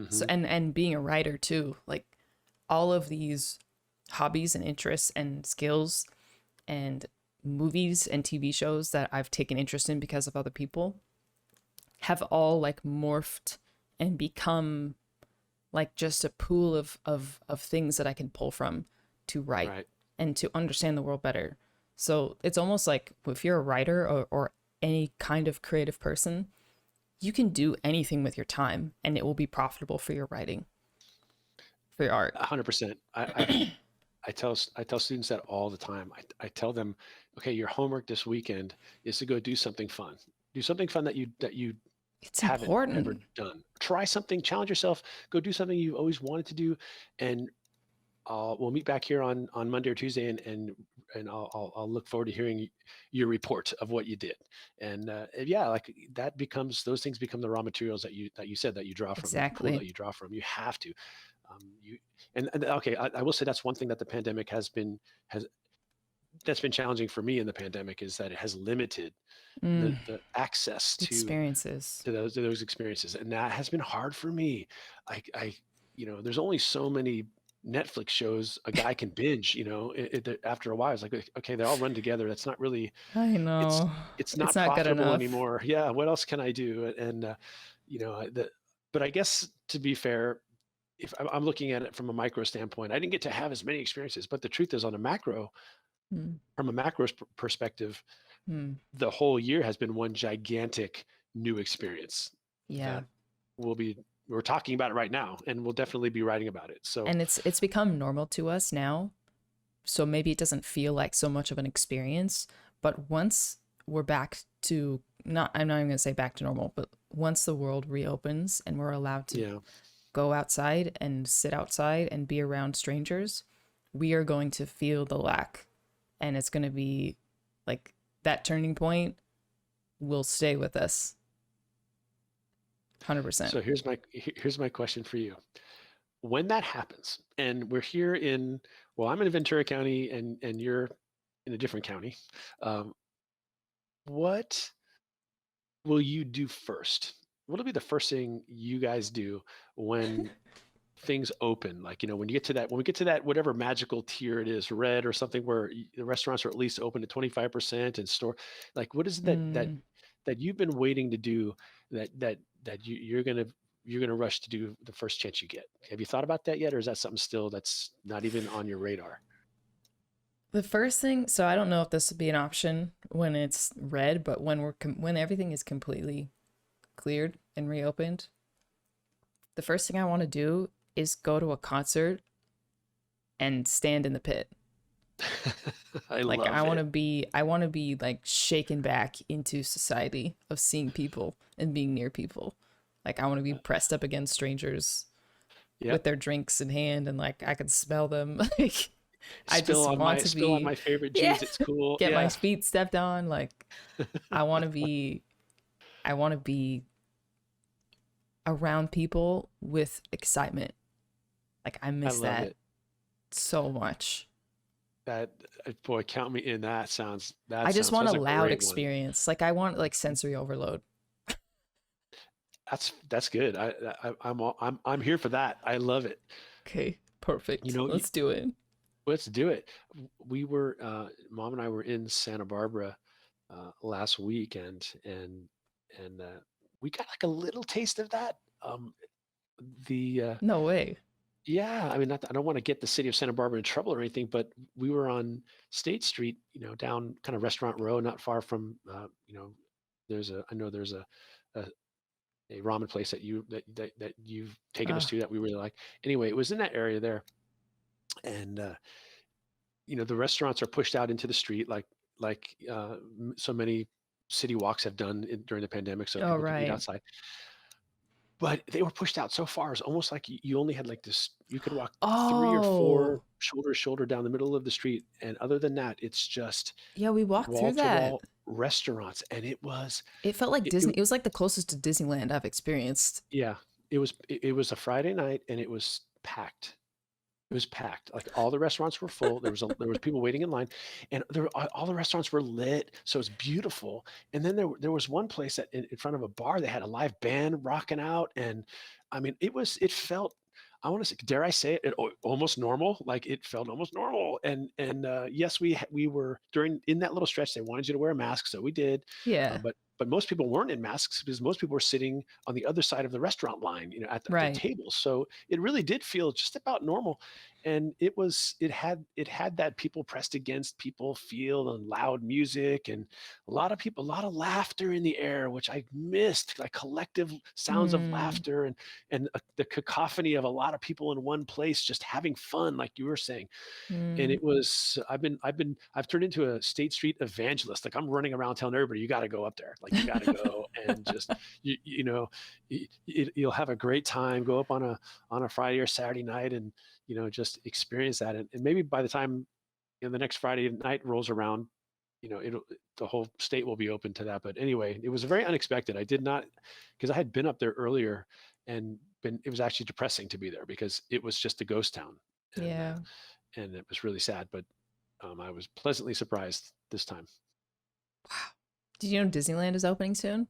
[SPEAKER 1] So
[SPEAKER 2] hmm
[SPEAKER 1] and being a writer too. Like all of these hobbies and interests and skills and movies and TV shows that I've taken interest in because of other people have all like morphed and become like just a pool of things that I can pull from to write
[SPEAKER 2] right.
[SPEAKER 1] and to understand the world better. So it's almost like if you're a writer or any kind of creative person, you can do anything with your time and it will be profitable for your writing, for your art.
[SPEAKER 2] 100%. I tell students that all the time. I tell them, okay, your homework this weekend is to go do something fun. Do something fun that you
[SPEAKER 1] It's
[SPEAKER 2] haven't ever
[SPEAKER 1] important.
[SPEAKER 2] done. Try something, challenge yourself, go do something you've always wanted to do, and we'll meet back here on Monday or Tuesday, and I'll look forward to hearing your report of what you did. And yeah, like that becomes, those things become the raw materials that you said that you draw from, the pool
[SPEAKER 1] Exactly.
[SPEAKER 2] that you draw from. You have to. You and okay, I will say that's one thing that the pandemic has that's been challenging for me in the pandemic, is that it has limited
[SPEAKER 1] Mm,
[SPEAKER 2] the access
[SPEAKER 1] the experiences.
[SPEAKER 2] to those experiences, and that has been hard for me. I there's only so many Netflix shows a guy can binge. After a while, it's like, okay, they all run together. That's not really,
[SPEAKER 1] I
[SPEAKER 2] it's
[SPEAKER 1] know.
[SPEAKER 2] it's
[SPEAKER 1] It's
[SPEAKER 2] not
[SPEAKER 1] not good
[SPEAKER 2] profitable
[SPEAKER 1] enough.
[SPEAKER 2] anymore. Yeah, what else can I do? And you know the but I guess, to be fair, if I'm looking at it from a micro standpoint, I didn't get to have as many experiences. But the truth is,
[SPEAKER 1] Mm,
[SPEAKER 2] from a macro perspective,
[SPEAKER 1] mm,
[SPEAKER 2] the whole year has been one gigantic new experience
[SPEAKER 1] yeah.
[SPEAKER 2] that we're talking about it right now, and we'll definitely be writing about it. So
[SPEAKER 1] And it's become normal to us now. So maybe it doesn't feel like so much of an experience, but once we're back to not I'm not even going to say back to normal, but once the world reopens and we're allowed to
[SPEAKER 2] yeah,
[SPEAKER 1] go outside and sit outside and be around strangers, we are going to feel the lack. And it's going to be like that turning point will stay with us 100%.
[SPEAKER 2] so here's my question for you. When that happens, and we're here in, well, I'm in Ventura County, and you're in a different county, um, what will you do first? What'll be the first thing you guys do when things open, like, when you get to that, when we get to that, whatever magical tier it is, red or something, where the restaurants are at least open to 25% and store, like, what is it
[SPEAKER 1] Mm.
[SPEAKER 2] that you've been waiting to do, that you're gonna rush to do the first chance you get? Have you thought about that yet, or is that something still that's not even on your radar?
[SPEAKER 1] The first thing, so I don't know if this will be an option when it's red, but when everything is completely cleared and reopened, the first thing I want to do is go to a concert and stand in the pit.
[SPEAKER 2] I
[SPEAKER 1] Like
[SPEAKER 2] love it.
[SPEAKER 1] I want to be like shaken back into society of seeing people and being near people. Like I want to be pressed up against strangers
[SPEAKER 2] Yep.
[SPEAKER 1] with their drinks in hand and like I can smell them. Like I just want to
[SPEAKER 2] Spill on
[SPEAKER 1] be,
[SPEAKER 2] my favorite
[SPEAKER 1] yeah,
[SPEAKER 2] jeans. It's cool.
[SPEAKER 1] get my
[SPEAKER 2] Yeah.
[SPEAKER 1] feet stepped on. Like I want to be, I want to be around people with excitement. Like I
[SPEAKER 2] I
[SPEAKER 1] miss
[SPEAKER 2] love
[SPEAKER 1] that
[SPEAKER 2] it.
[SPEAKER 1] so much.
[SPEAKER 2] That boy, count me in. That
[SPEAKER 1] I just
[SPEAKER 2] sounds
[SPEAKER 1] want a
[SPEAKER 2] that's a
[SPEAKER 1] loud
[SPEAKER 2] great one.
[SPEAKER 1] experience. Like I want like sensory overload.
[SPEAKER 2] That's good. I'm here for that. I love it.
[SPEAKER 1] Okay,
[SPEAKER 2] You
[SPEAKER 1] perfect.
[SPEAKER 2] know,
[SPEAKER 1] Let's do it.
[SPEAKER 2] let's do it. We were Mom and I were in Santa Barbara last weekend, and we got like a little taste of that. The
[SPEAKER 1] No way.
[SPEAKER 2] Yeah, I mean, not, I don't want to get the city of Santa Barbara in trouble or anything, but we were on State Street, down kind of Restaurant Row, not far from, I know there's a, a ramen place that you've taken us
[SPEAKER 1] Uh,
[SPEAKER 2] to that we really like. Anyway, it was in that area there, and the restaurants are pushed out into the street, like so many city walks have done during the pandemic, so
[SPEAKER 1] oh
[SPEAKER 2] people could eat
[SPEAKER 1] right.
[SPEAKER 2] outside. But they were pushed out so far, it's almost like you only had like this, you could walk 3 or 4
[SPEAKER 1] Oh,
[SPEAKER 2] shoulder to shoulder down the middle of the street, and other than that, it's just
[SPEAKER 1] yeah, we walked
[SPEAKER 2] wall
[SPEAKER 1] through
[SPEAKER 2] to
[SPEAKER 1] that.
[SPEAKER 2] wall restaurants, and
[SPEAKER 1] It felt like
[SPEAKER 2] it it
[SPEAKER 1] Disney. It was like the closest to Disneyland I've experienced.
[SPEAKER 2] yeah, it was a Friday night, and it was packed. It was packed. Like, all the restaurants were full. There was people waiting in line, and all the restaurants were lit, so it's beautiful. And then there was one place that in front of a bar, they had a live band rocking out, and I mean, it felt, I wanna say, dare I say it, almost normal. Like, it felt almost normal, and yes, we were during in that little stretch, they wanted you to wear a mask, so we did,
[SPEAKER 1] Yeah.
[SPEAKER 2] but most people weren't in masks because most people were sitting on the other side of the restaurant line, at the
[SPEAKER 1] Right.
[SPEAKER 2] table. So it really did feel just about normal, and it had that people pressed against people feel, and loud music, and a lot of laughter in the air, which I missed, like collective sounds of
[SPEAKER 1] Hmm.
[SPEAKER 2] laughter, and the cacophony of a lot of people in one place just having fun, like you were saying. And
[SPEAKER 1] Hmm.
[SPEAKER 2] it was I've turned into a State Street evangelist. Like, I'm running around telling everybody, you got to go up there, like, you got to go, and just you'll have a great time. Go up on a Friday or Saturday night, and just experience that, and maybe by the time the next Friday night rolls around, it'll the whole state will be open to that. But anyway, it was very unexpected. I did not, because I had been up there earlier, and been it was actually depressing to be there because it was just a ghost town, and
[SPEAKER 1] Yeah.
[SPEAKER 2] it was really sad. But I was pleasantly surprised this time.
[SPEAKER 1] Wow. Did you know Disneyland is opening soon?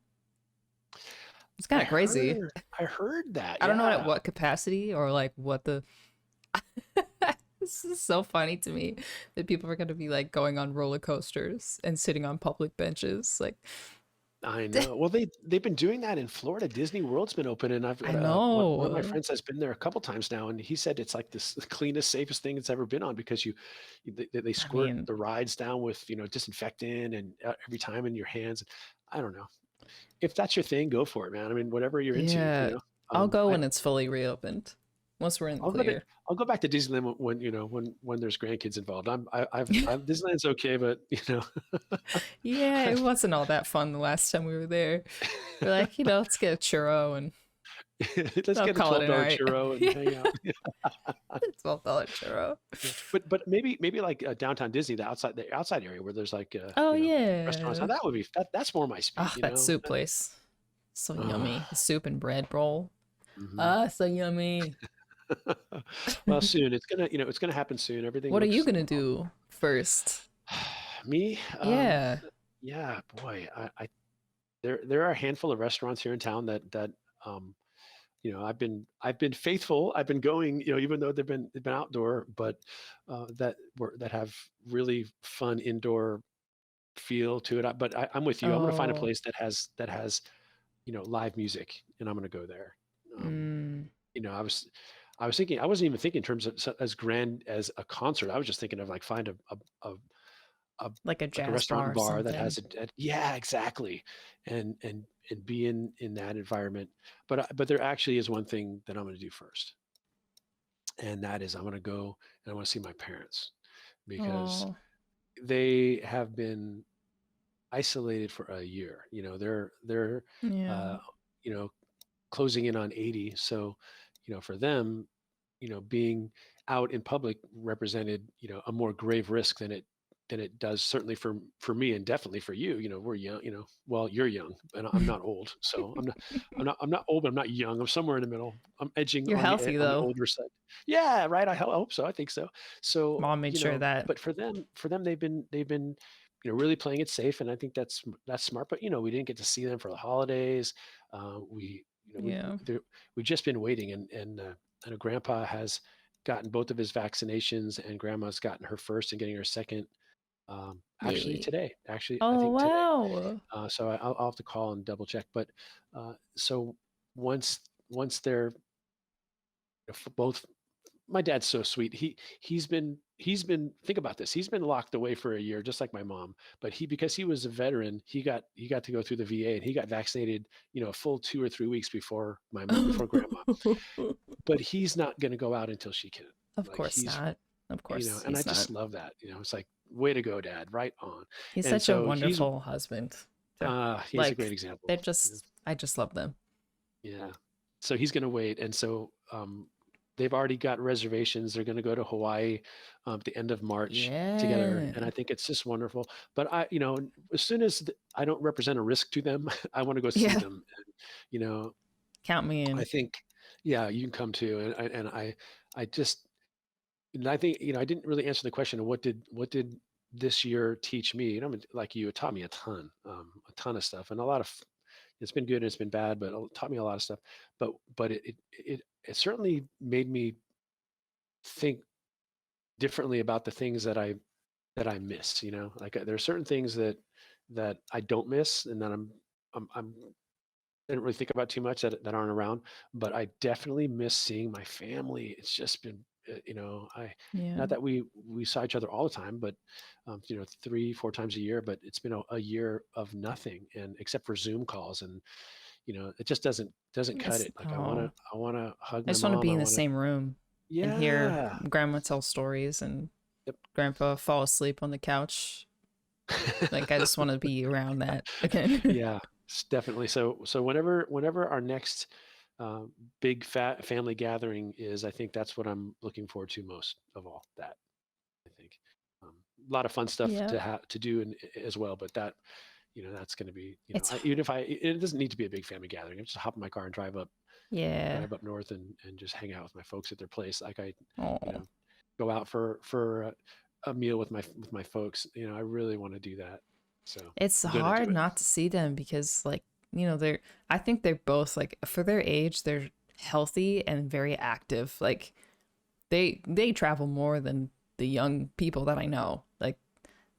[SPEAKER 1] It's kind
[SPEAKER 2] I
[SPEAKER 1] of crazy.
[SPEAKER 2] heard I heard that.
[SPEAKER 1] I don't know at
[SPEAKER 2] Yeah.
[SPEAKER 1] what capacity or like what the. This is so funny to me that people are going to be like going on roller coasters and sitting on public benches. Like,
[SPEAKER 2] I know. Well, they've been doing that in Florida. Disney World's been open, and I've
[SPEAKER 1] I
[SPEAKER 2] got one of my
[SPEAKER 1] know.
[SPEAKER 2] friends has been there a couple times now, and he said it's like this the cleanest, safest thing it's ever been on, because they
[SPEAKER 1] I
[SPEAKER 2] squirt
[SPEAKER 1] mean,
[SPEAKER 2] the rides down with disinfectant, and every time in your hands. I don't know. If that's your thing, go for it, man. I mean, whatever you're into,
[SPEAKER 1] yeah. I'll go
[SPEAKER 2] I
[SPEAKER 1] when it's fully reopened. Once we're in the
[SPEAKER 2] I'll go to
[SPEAKER 1] clear.
[SPEAKER 2] I'll go back to Disneyland when there's grandkids involved. Disneyland's okay, but
[SPEAKER 1] Yeah, it
[SPEAKER 2] I've
[SPEAKER 1] wasn't all that fun the last time we were there. We're like, let's get a churro and
[SPEAKER 2] let's
[SPEAKER 1] I'll
[SPEAKER 2] get a
[SPEAKER 1] call it a
[SPEAKER 2] $12
[SPEAKER 1] night.
[SPEAKER 2] churro and
[SPEAKER 1] Yeah,
[SPEAKER 2] hang out.
[SPEAKER 1] $12 churro.
[SPEAKER 2] Yeah, but maybe like downtown Disney, the outside area where there's like
[SPEAKER 1] Oh
[SPEAKER 2] restaurants. Now
[SPEAKER 1] yeah.
[SPEAKER 2] that's more my speed,
[SPEAKER 1] Ah, that soup place. So
[SPEAKER 2] Oh,
[SPEAKER 1] yummy. The soup and bread bowl.
[SPEAKER 2] mhm.
[SPEAKER 1] Ah, so yummy.
[SPEAKER 2] Well, soon it's gonna happen soon. Everything
[SPEAKER 1] What are you
[SPEAKER 2] looks
[SPEAKER 1] gonna do first?
[SPEAKER 2] me.
[SPEAKER 1] Yeah.
[SPEAKER 2] Yeah, boy, there are a handful of restaurants here in town that um I've been faithful. I've been going, even though they've been outdoor, but that have really fun indoor feel to it. But I'm with you. I'm going to find a
[SPEAKER 1] Oh.
[SPEAKER 2] place that has live music, and I'm going to go there. Um,
[SPEAKER 1] Mm.
[SPEAKER 2] I was thinking, I wasn't even thinking in terms of as grand as a concert. I was just thinking of like find a
[SPEAKER 1] Like a
[SPEAKER 2] like a
[SPEAKER 1] jazz
[SPEAKER 2] restaurant
[SPEAKER 1] bar
[SPEAKER 2] and
[SPEAKER 1] or
[SPEAKER 2] bar that
[SPEAKER 1] something.
[SPEAKER 2] has yeah, exactly, and be in that environment. But there actually is one thing that I'm going to do first, and that is I'm going to go and I want to see my parents because
[SPEAKER 1] Oh.
[SPEAKER 2] they have been isolated for a year. They're uh,
[SPEAKER 1] Yeah.
[SPEAKER 2] you know closing in on 80. So, for them, being out in public represented, a more grave risk than it does certainly for me and definitely for you. We're young, well, you're young and I'm not old. So I'm not old, but I'm not young. I'm somewhere in the middle. I'm edging
[SPEAKER 1] You're
[SPEAKER 2] on the
[SPEAKER 1] healthy
[SPEAKER 2] on the
[SPEAKER 1] though.
[SPEAKER 2] older side. Yeah, right. I hope so. I think so. So,
[SPEAKER 1] Mom made sure that.
[SPEAKER 2] but for them they've been really playing it safe, and I think that's smart. But we didn't get to see them for the holidays. We
[SPEAKER 1] Yeah.
[SPEAKER 2] we've just been waiting, and I know Grandpa has gotten both of his vaccinations, and Grandma's gotten her first and getting her second. Actually
[SPEAKER 1] Yeah.
[SPEAKER 2] today, actually I
[SPEAKER 1] Oh
[SPEAKER 2] think today.
[SPEAKER 1] wow.
[SPEAKER 2] So I'll have to call and double check. But so once they're both, my dad's so sweet. He's been think about this. He's been locked away for a year, just like my mom. But because he was a veteran, he got to go through the VA, and he got vaccinated, a full 2 or 3 weeks before grandma. But he's not going to go out until she can.
[SPEAKER 1] Of
[SPEAKER 2] Like
[SPEAKER 1] course not. Of course
[SPEAKER 2] and I
[SPEAKER 1] he's not.
[SPEAKER 2] just love that. It's like, way to go, Dad, right on.
[SPEAKER 1] He's
[SPEAKER 2] And
[SPEAKER 1] such a
[SPEAKER 2] so
[SPEAKER 1] wonderful husband.
[SPEAKER 2] he's a great
[SPEAKER 1] Like
[SPEAKER 2] example.
[SPEAKER 1] they're
[SPEAKER 2] Yeah.
[SPEAKER 1] just I just love them.
[SPEAKER 2] Yeah. So he's going to wait. And so they've already got reservations. They're going to go to Hawaii at the end of March together. And
[SPEAKER 1] Yeah.
[SPEAKER 2] I think it's just wonderful. But as soon as I don't represent a risk to them, I want to go see
[SPEAKER 1] Yeah.
[SPEAKER 2] them. And, you know,
[SPEAKER 1] Count me
[SPEAKER 2] I
[SPEAKER 1] in.
[SPEAKER 2] think, yeah, you can come too. I just, and I think, I didn't really answer the question of what did this year teach me. And I'm like you, it taught me a ton of stuff, and a lot of it's been good and it's been bad, but it taught me a lot of stuff. But it certainly made me think differently about the things that I miss. Like there are certain things that I don't miss, and that I'm I didn't really think about too much that aren't around, but I definitely miss seeing my family. It's just been, I
[SPEAKER 1] Yeah.
[SPEAKER 2] not that we saw each other all the time, but 3, 4 times a year. But it's been a year of nothing, and except for Zoom calls, and it just doesn't cut
[SPEAKER 1] It's
[SPEAKER 2] it. Like
[SPEAKER 1] oh.
[SPEAKER 2] I wanna hug
[SPEAKER 1] I
[SPEAKER 2] my
[SPEAKER 1] just want to
[SPEAKER 2] mom.
[SPEAKER 1] be
[SPEAKER 2] I
[SPEAKER 1] in the
[SPEAKER 2] wanna,
[SPEAKER 1] same room and hear
[SPEAKER 2] yeah.
[SPEAKER 1] grandma tell stories and
[SPEAKER 2] Yep.
[SPEAKER 1] grandpa fall asleep on the couch. Like I just want to be around that again.
[SPEAKER 2] Yeah, definitely. So whenever our next uh, big fat family gathering is, I think that's what I'm looking forward to most of all. That I think um, a lot of fun stuff
[SPEAKER 1] Yeah.
[SPEAKER 2] to do as well. But that's going to be,
[SPEAKER 1] It's
[SPEAKER 2] even if it doesn't need to be a big family gathering. I just hop in my car and
[SPEAKER 1] yeah.
[SPEAKER 2] drive up north, and just hang out with my folks at their place. Like you
[SPEAKER 1] Oh.
[SPEAKER 2] know, go out for a meal with my folks. I really want to do that. So
[SPEAKER 1] It's
[SPEAKER 2] I'm gonna do
[SPEAKER 1] hard
[SPEAKER 2] it.
[SPEAKER 1] not to see them because like, they're I think they're both like for their age, they're healthy and very active. Like they travel more than the young people that I know. Like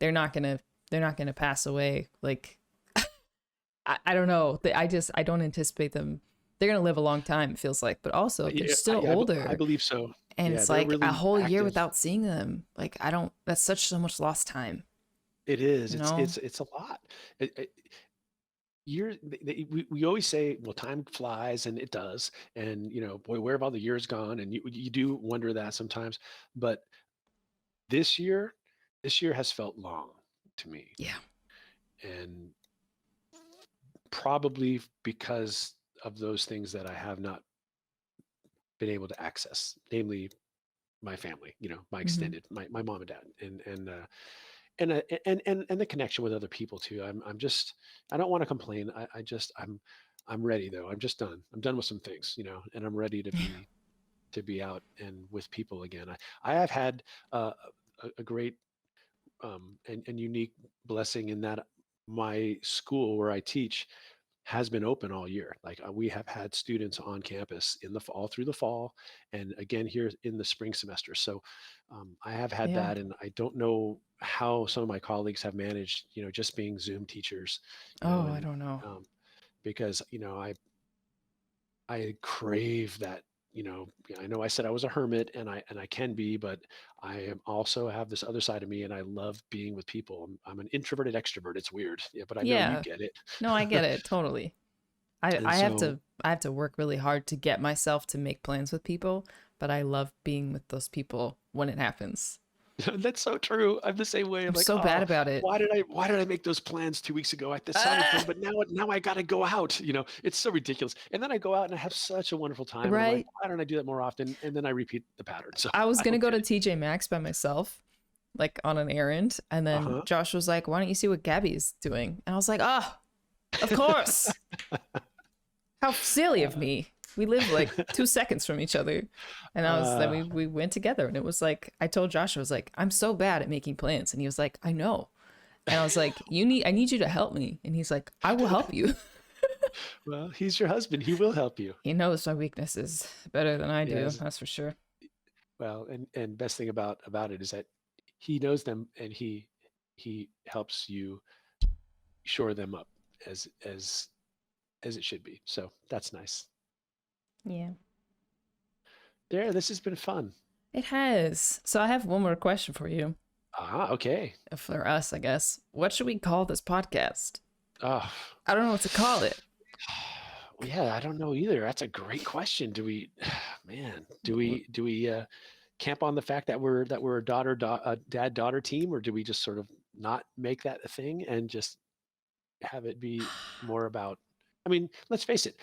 [SPEAKER 1] they're not gonna they're not gonna pass away. Like I don't know. I don't anticipate them. They're gonna live a long time. It feels like, but also they're
[SPEAKER 2] Yeah,
[SPEAKER 1] still
[SPEAKER 2] I
[SPEAKER 1] older,
[SPEAKER 2] believe so.
[SPEAKER 1] and
[SPEAKER 2] Yeah,
[SPEAKER 1] it's
[SPEAKER 2] they're
[SPEAKER 1] like a
[SPEAKER 2] really
[SPEAKER 1] whole year
[SPEAKER 2] active.
[SPEAKER 1] without seeing them. Like I don't. That's such so much lost time.
[SPEAKER 2] It is.
[SPEAKER 1] You
[SPEAKER 2] It's
[SPEAKER 1] know?
[SPEAKER 2] it's it's a lot. We always say, well, time flies, and it does. And boy, where have all the years gone? And you do wonder that sometimes. But this year, this year has felt long to me,
[SPEAKER 1] Yeah.
[SPEAKER 2] and probably because of those things that I have not been able to access, namely my family, my
[SPEAKER 1] Hmm.
[SPEAKER 2] extended, my mom and dad, and the connection with other people too. I don't want to complain. I'm ready though. I'm just done. I'm done with some things, and I'm ready to
[SPEAKER 1] Yeah.
[SPEAKER 2] be out and with people again. I have had a great and unique blessing in that my school where I teach. has been open all year. Like we have had students on campus in the fall, through the fall, and again here in the spring semester. So I have had
[SPEAKER 1] Yeah.
[SPEAKER 2] that, and I don't know how some of my colleagues have managed, just being Zoom teachers,
[SPEAKER 1] Oh, I
[SPEAKER 2] and
[SPEAKER 1] don't know.
[SPEAKER 2] um, because I crave that. I know I said I was a hermit, and I can be, but I am also have this other side of me, and I love being with people. I'm an introverted extrovert. It's weird, yeah, but I know you
[SPEAKER 1] Yeah.
[SPEAKER 2] get it.
[SPEAKER 1] No, I get it totally. I
[SPEAKER 2] And
[SPEAKER 1] I have
[SPEAKER 2] so
[SPEAKER 1] to I have to work really hard to get myself to make plans with people, but I love being with those people when it happens.
[SPEAKER 2] that's so true. I'm the same way. I'm
[SPEAKER 1] I'm
[SPEAKER 2] like,
[SPEAKER 1] so bad
[SPEAKER 2] oh,
[SPEAKER 1] about it.
[SPEAKER 2] why did I make those plans 2 weeks ago? I decided for them,
[SPEAKER 1] Ah,
[SPEAKER 2] but now I got to go out. It's so ridiculous. And then I go out and I have such a wonderful time, and I'm like,
[SPEAKER 1] right?
[SPEAKER 2] why don't I do that more often? And then I repeat the pattern. So
[SPEAKER 1] I was
[SPEAKER 2] I
[SPEAKER 1] gonna
[SPEAKER 2] don't
[SPEAKER 1] go
[SPEAKER 2] get
[SPEAKER 1] to
[SPEAKER 2] it.
[SPEAKER 1] TJ Maxx by myself, like on an errand, and
[SPEAKER 2] Uh
[SPEAKER 1] then
[SPEAKER 2] huh.
[SPEAKER 1] Josh was like, "Why don't you see what Gabby's doing?" And I was like, "Oh, of course! How silly of me. We live like 2 seconds from each other." And I was then
[SPEAKER 2] Uh,
[SPEAKER 1] we went together, and it was like I told Josh, I was like, "I'm so bad at making plans," and he was like, "I know." And I was like, I need you to help me," and he's like, "I will help you."
[SPEAKER 2] well, he's your husband. He will help you.
[SPEAKER 1] He knows my weaknesses better than I do,
[SPEAKER 2] Yes.
[SPEAKER 1] that's for sure.
[SPEAKER 2] Well, and best thing about it is that he knows them, and he helps you shore them up as it should be. So that's nice.
[SPEAKER 1] Yeah.
[SPEAKER 2] There, this has been fun.
[SPEAKER 1] It has. So I have one more question for you.
[SPEAKER 2] Ah, okay.
[SPEAKER 1] For us, I guess. What should we call this podcast?
[SPEAKER 2] Oh,
[SPEAKER 1] I don't know what to call it.
[SPEAKER 2] yeah, I don't know either. That's a great question. Man, do we camp on the fact that we're a dad daughter team, or do we just sort of not make that a thing and just have it be more about? I mean, let's face it.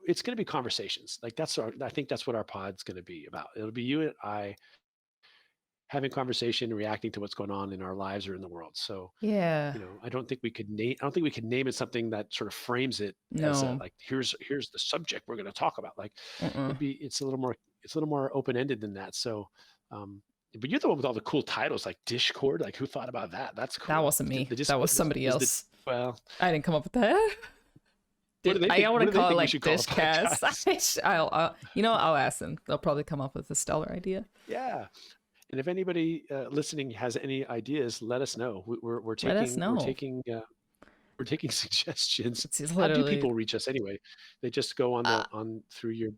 [SPEAKER 2] It's going to be conversations. Like I think that's what our pod's going to be about. It'll be you and I having conversation, reacting to what's going on in our lives or in the world. So
[SPEAKER 1] Yeah.
[SPEAKER 2] I don't think we could name it something that sort of frames it as a
[SPEAKER 1] No.
[SPEAKER 2] like here's the subject we're going to talk about. Like
[SPEAKER 1] Uh-uh.
[SPEAKER 2] it's a little more open ended than that. So but you're the one with all the cool titles like Discord. Like who thought about that? That's
[SPEAKER 1] That
[SPEAKER 2] cool.
[SPEAKER 1] wasn't me.
[SPEAKER 2] The
[SPEAKER 1] That
[SPEAKER 2] Discord
[SPEAKER 1] was somebody
[SPEAKER 2] is the
[SPEAKER 1] else.
[SPEAKER 2] well.
[SPEAKER 1] I didn't come up with that. I want
[SPEAKER 2] What
[SPEAKER 1] to
[SPEAKER 2] do they
[SPEAKER 1] call it
[SPEAKER 2] think we
[SPEAKER 1] like
[SPEAKER 2] should call a podcast?
[SPEAKER 1] Dishcast. I'll ask them. They'll probably come up with a stellar idea.
[SPEAKER 2] Yeah. And if anybody listening has any ideas, let us know. We're
[SPEAKER 1] Let us
[SPEAKER 2] taking
[SPEAKER 1] know.
[SPEAKER 2] we're taking suggestions.
[SPEAKER 1] It's
[SPEAKER 2] How do
[SPEAKER 1] literally
[SPEAKER 2] people reach us anyway? They just go
[SPEAKER 1] uh,
[SPEAKER 2] on through your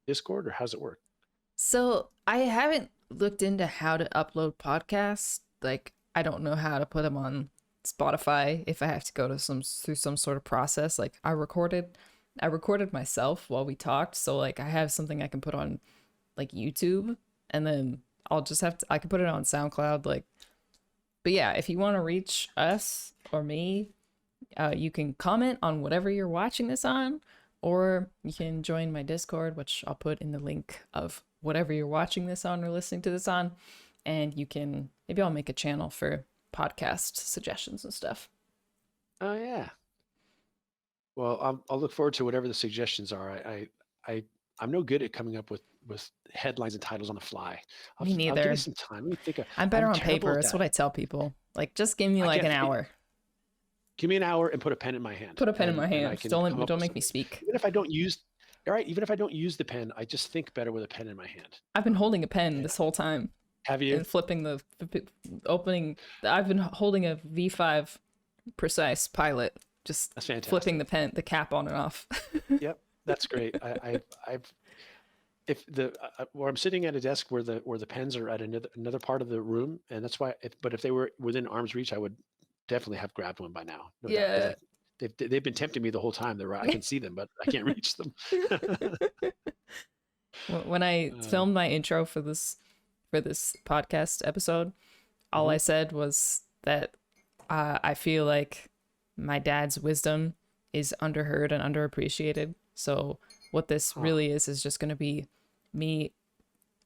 [SPEAKER 2] Discord, or how's it work?
[SPEAKER 1] so I haven't looked into how to upload podcasts. Like I don't know how to put them on Spotify if I have to go to some sort of process. Like I recorded myself while we talked, so like I have something I can put on like YouTube, and then I can put it on SoundCloud. Like, but yeah, if you want to reach us or me, you can comment on whatever you're watching this on, or you can join my Discord, which I'll put in the link of whatever you're watching this on or listening to this on. And you can, maybe I'll make a channel for podcast suggestions and stuff.
[SPEAKER 2] Oh yeah. Well, I'll look forward to whatever the suggestions are. I'm no good at coming up with headlines and titles on the fly.
[SPEAKER 1] Me
[SPEAKER 2] I'll give me
[SPEAKER 1] neither.
[SPEAKER 2] some time. Let me think.
[SPEAKER 1] I'm better
[SPEAKER 2] I'm
[SPEAKER 1] on
[SPEAKER 2] terrible
[SPEAKER 1] paper.
[SPEAKER 2] at
[SPEAKER 1] That's what
[SPEAKER 2] that.
[SPEAKER 1] I tell people. Like, just give me
[SPEAKER 2] I
[SPEAKER 1] like
[SPEAKER 2] can't
[SPEAKER 1] an
[SPEAKER 2] think.
[SPEAKER 1] hour.
[SPEAKER 2] Give me an hour and put a pen in my hand,
[SPEAKER 1] Put a pen in my
[SPEAKER 2] and I
[SPEAKER 1] hand.
[SPEAKER 2] can come up
[SPEAKER 1] Don't
[SPEAKER 2] with
[SPEAKER 1] make me
[SPEAKER 2] something.
[SPEAKER 1] speak.
[SPEAKER 2] Even if I don't use, all right, even if I don't use the pen, I just think better with a pen in my hand.
[SPEAKER 1] I've been holding a pen
[SPEAKER 2] Yeah.
[SPEAKER 1] this whole time
[SPEAKER 2] Have you?
[SPEAKER 1] and flipping opening. I've been holding a V5 Precise Pilot, just
[SPEAKER 2] That's
[SPEAKER 1] flipping
[SPEAKER 2] fantastic.
[SPEAKER 1] the cap on and off.
[SPEAKER 2] Yep, that's great. I've if the where I'm sitting at a desk where the pens are at another part of the room, and that's why. But if they were within arm's reach, I would definitely have grabbed one by now, no doubt, because
[SPEAKER 1] Yeah.
[SPEAKER 2] they've been tempting me the whole time. They're right. I can see them, but I can't reach them.
[SPEAKER 1] When I
[SPEAKER 2] uh,
[SPEAKER 1] filmed my intro for this podcast episode, all
[SPEAKER 2] mhm.
[SPEAKER 1] I said was that I feel like my dad's wisdom is underheard and underappreciated. So what this
[SPEAKER 2] Oh,
[SPEAKER 1] really is just going to be me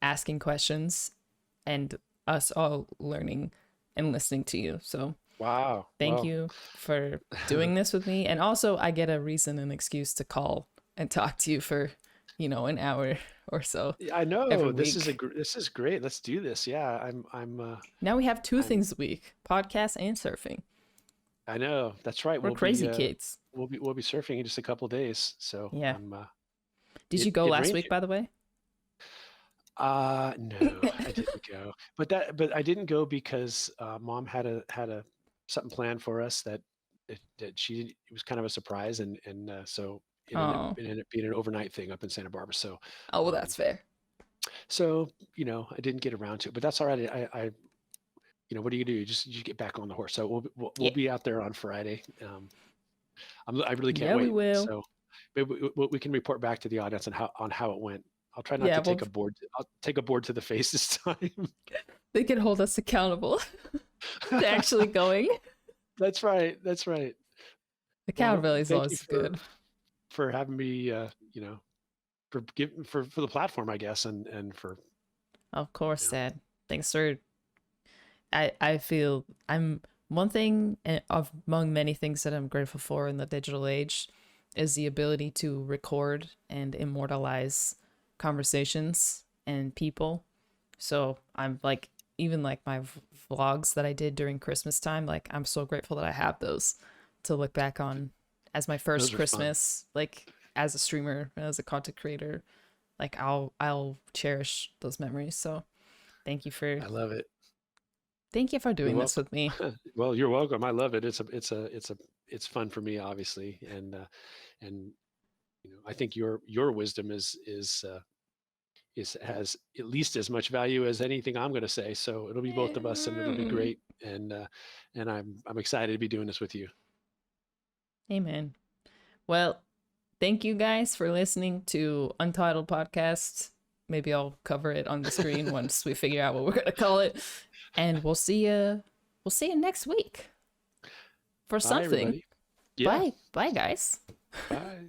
[SPEAKER 1] asking questions and us all learning and listening to you. So
[SPEAKER 2] wow.
[SPEAKER 1] thank
[SPEAKER 2] Well,
[SPEAKER 1] you for doing this with me. And also, I get a reason and excuse to call and talk to you for, an hour or so
[SPEAKER 2] I
[SPEAKER 1] every
[SPEAKER 2] know
[SPEAKER 1] week.
[SPEAKER 2] this is great. Let's do this. Yeah,
[SPEAKER 1] Now we have two
[SPEAKER 2] I'm
[SPEAKER 1] things a week, podcast and surfing.
[SPEAKER 2] I know that's right.
[SPEAKER 1] We're crazy kids.
[SPEAKER 2] we'll be surfing in just a couple days. So
[SPEAKER 1] Yeah.
[SPEAKER 2] I'm
[SPEAKER 1] Did you
[SPEAKER 2] it
[SPEAKER 1] go
[SPEAKER 2] it
[SPEAKER 1] last
[SPEAKER 2] rained.
[SPEAKER 1] week, by the way?
[SPEAKER 2] No, I didn't go. But I didn't go because mom had a something planned for us that it was kind of a surprise, and so
[SPEAKER 1] Oh.
[SPEAKER 2] it ended up being an overnight thing up in Santa Barbara. So
[SPEAKER 1] Oh, well,
[SPEAKER 2] um
[SPEAKER 1] that's fair.
[SPEAKER 2] so I didn't get around to it, but that's all right. What do? You get back on the horse. So we'll
[SPEAKER 1] Yeah.
[SPEAKER 2] be out there on Friday. I really can't
[SPEAKER 1] Yeah, we
[SPEAKER 2] wait.
[SPEAKER 1] will.
[SPEAKER 2] So maybe we can report back to the audience on how it went. I'll try not
[SPEAKER 1] Yeah,
[SPEAKER 2] to
[SPEAKER 1] well,
[SPEAKER 2] take a board. I'll take a board to the face this time.
[SPEAKER 1] they can hold us accountable to actually going.
[SPEAKER 2] That's right. That's right. Well,
[SPEAKER 1] Accountability is
[SPEAKER 2] thank you
[SPEAKER 1] always good.
[SPEAKER 2] for having me. For the platform, I guess, and for
[SPEAKER 1] Of course,
[SPEAKER 2] you know,
[SPEAKER 1] Dad. Thanks for. I feel I'm one thing of among many things that I'm grateful for in the digital age is the ability to record and immortalize conversations and people. So I'm like, even like my vlogs that I did during Christmas time, like I'm so grateful that I have those to look back on as my first
[SPEAKER 2] those are fun.
[SPEAKER 1] Christmas, like as a streamer, as a content creator. Like I'll cherish those memories. So thank you for
[SPEAKER 2] I love it. You're
[SPEAKER 1] doing this
[SPEAKER 2] welcome.
[SPEAKER 1] with me.
[SPEAKER 2] Well, you're welcome. I love it. It's fun for me, obviously, and I think your wisdom is has at least as much value as anything I'm going to say. So it'll be both of us, and it'll be great. And I'm excited to be doing this with you.
[SPEAKER 1] Amen. Well, thank you guys for listening to Untitled Podcast. Maybe I'll cover it on the screen once we figure out what we're gonna call it. And we'll see you next week for
[SPEAKER 2] Bye,
[SPEAKER 1] something.
[SPEAKER 2] everybody. Yeah.
[SPEAKER 1] Bye. Bye guys.
[SPEAKER 2] Bye.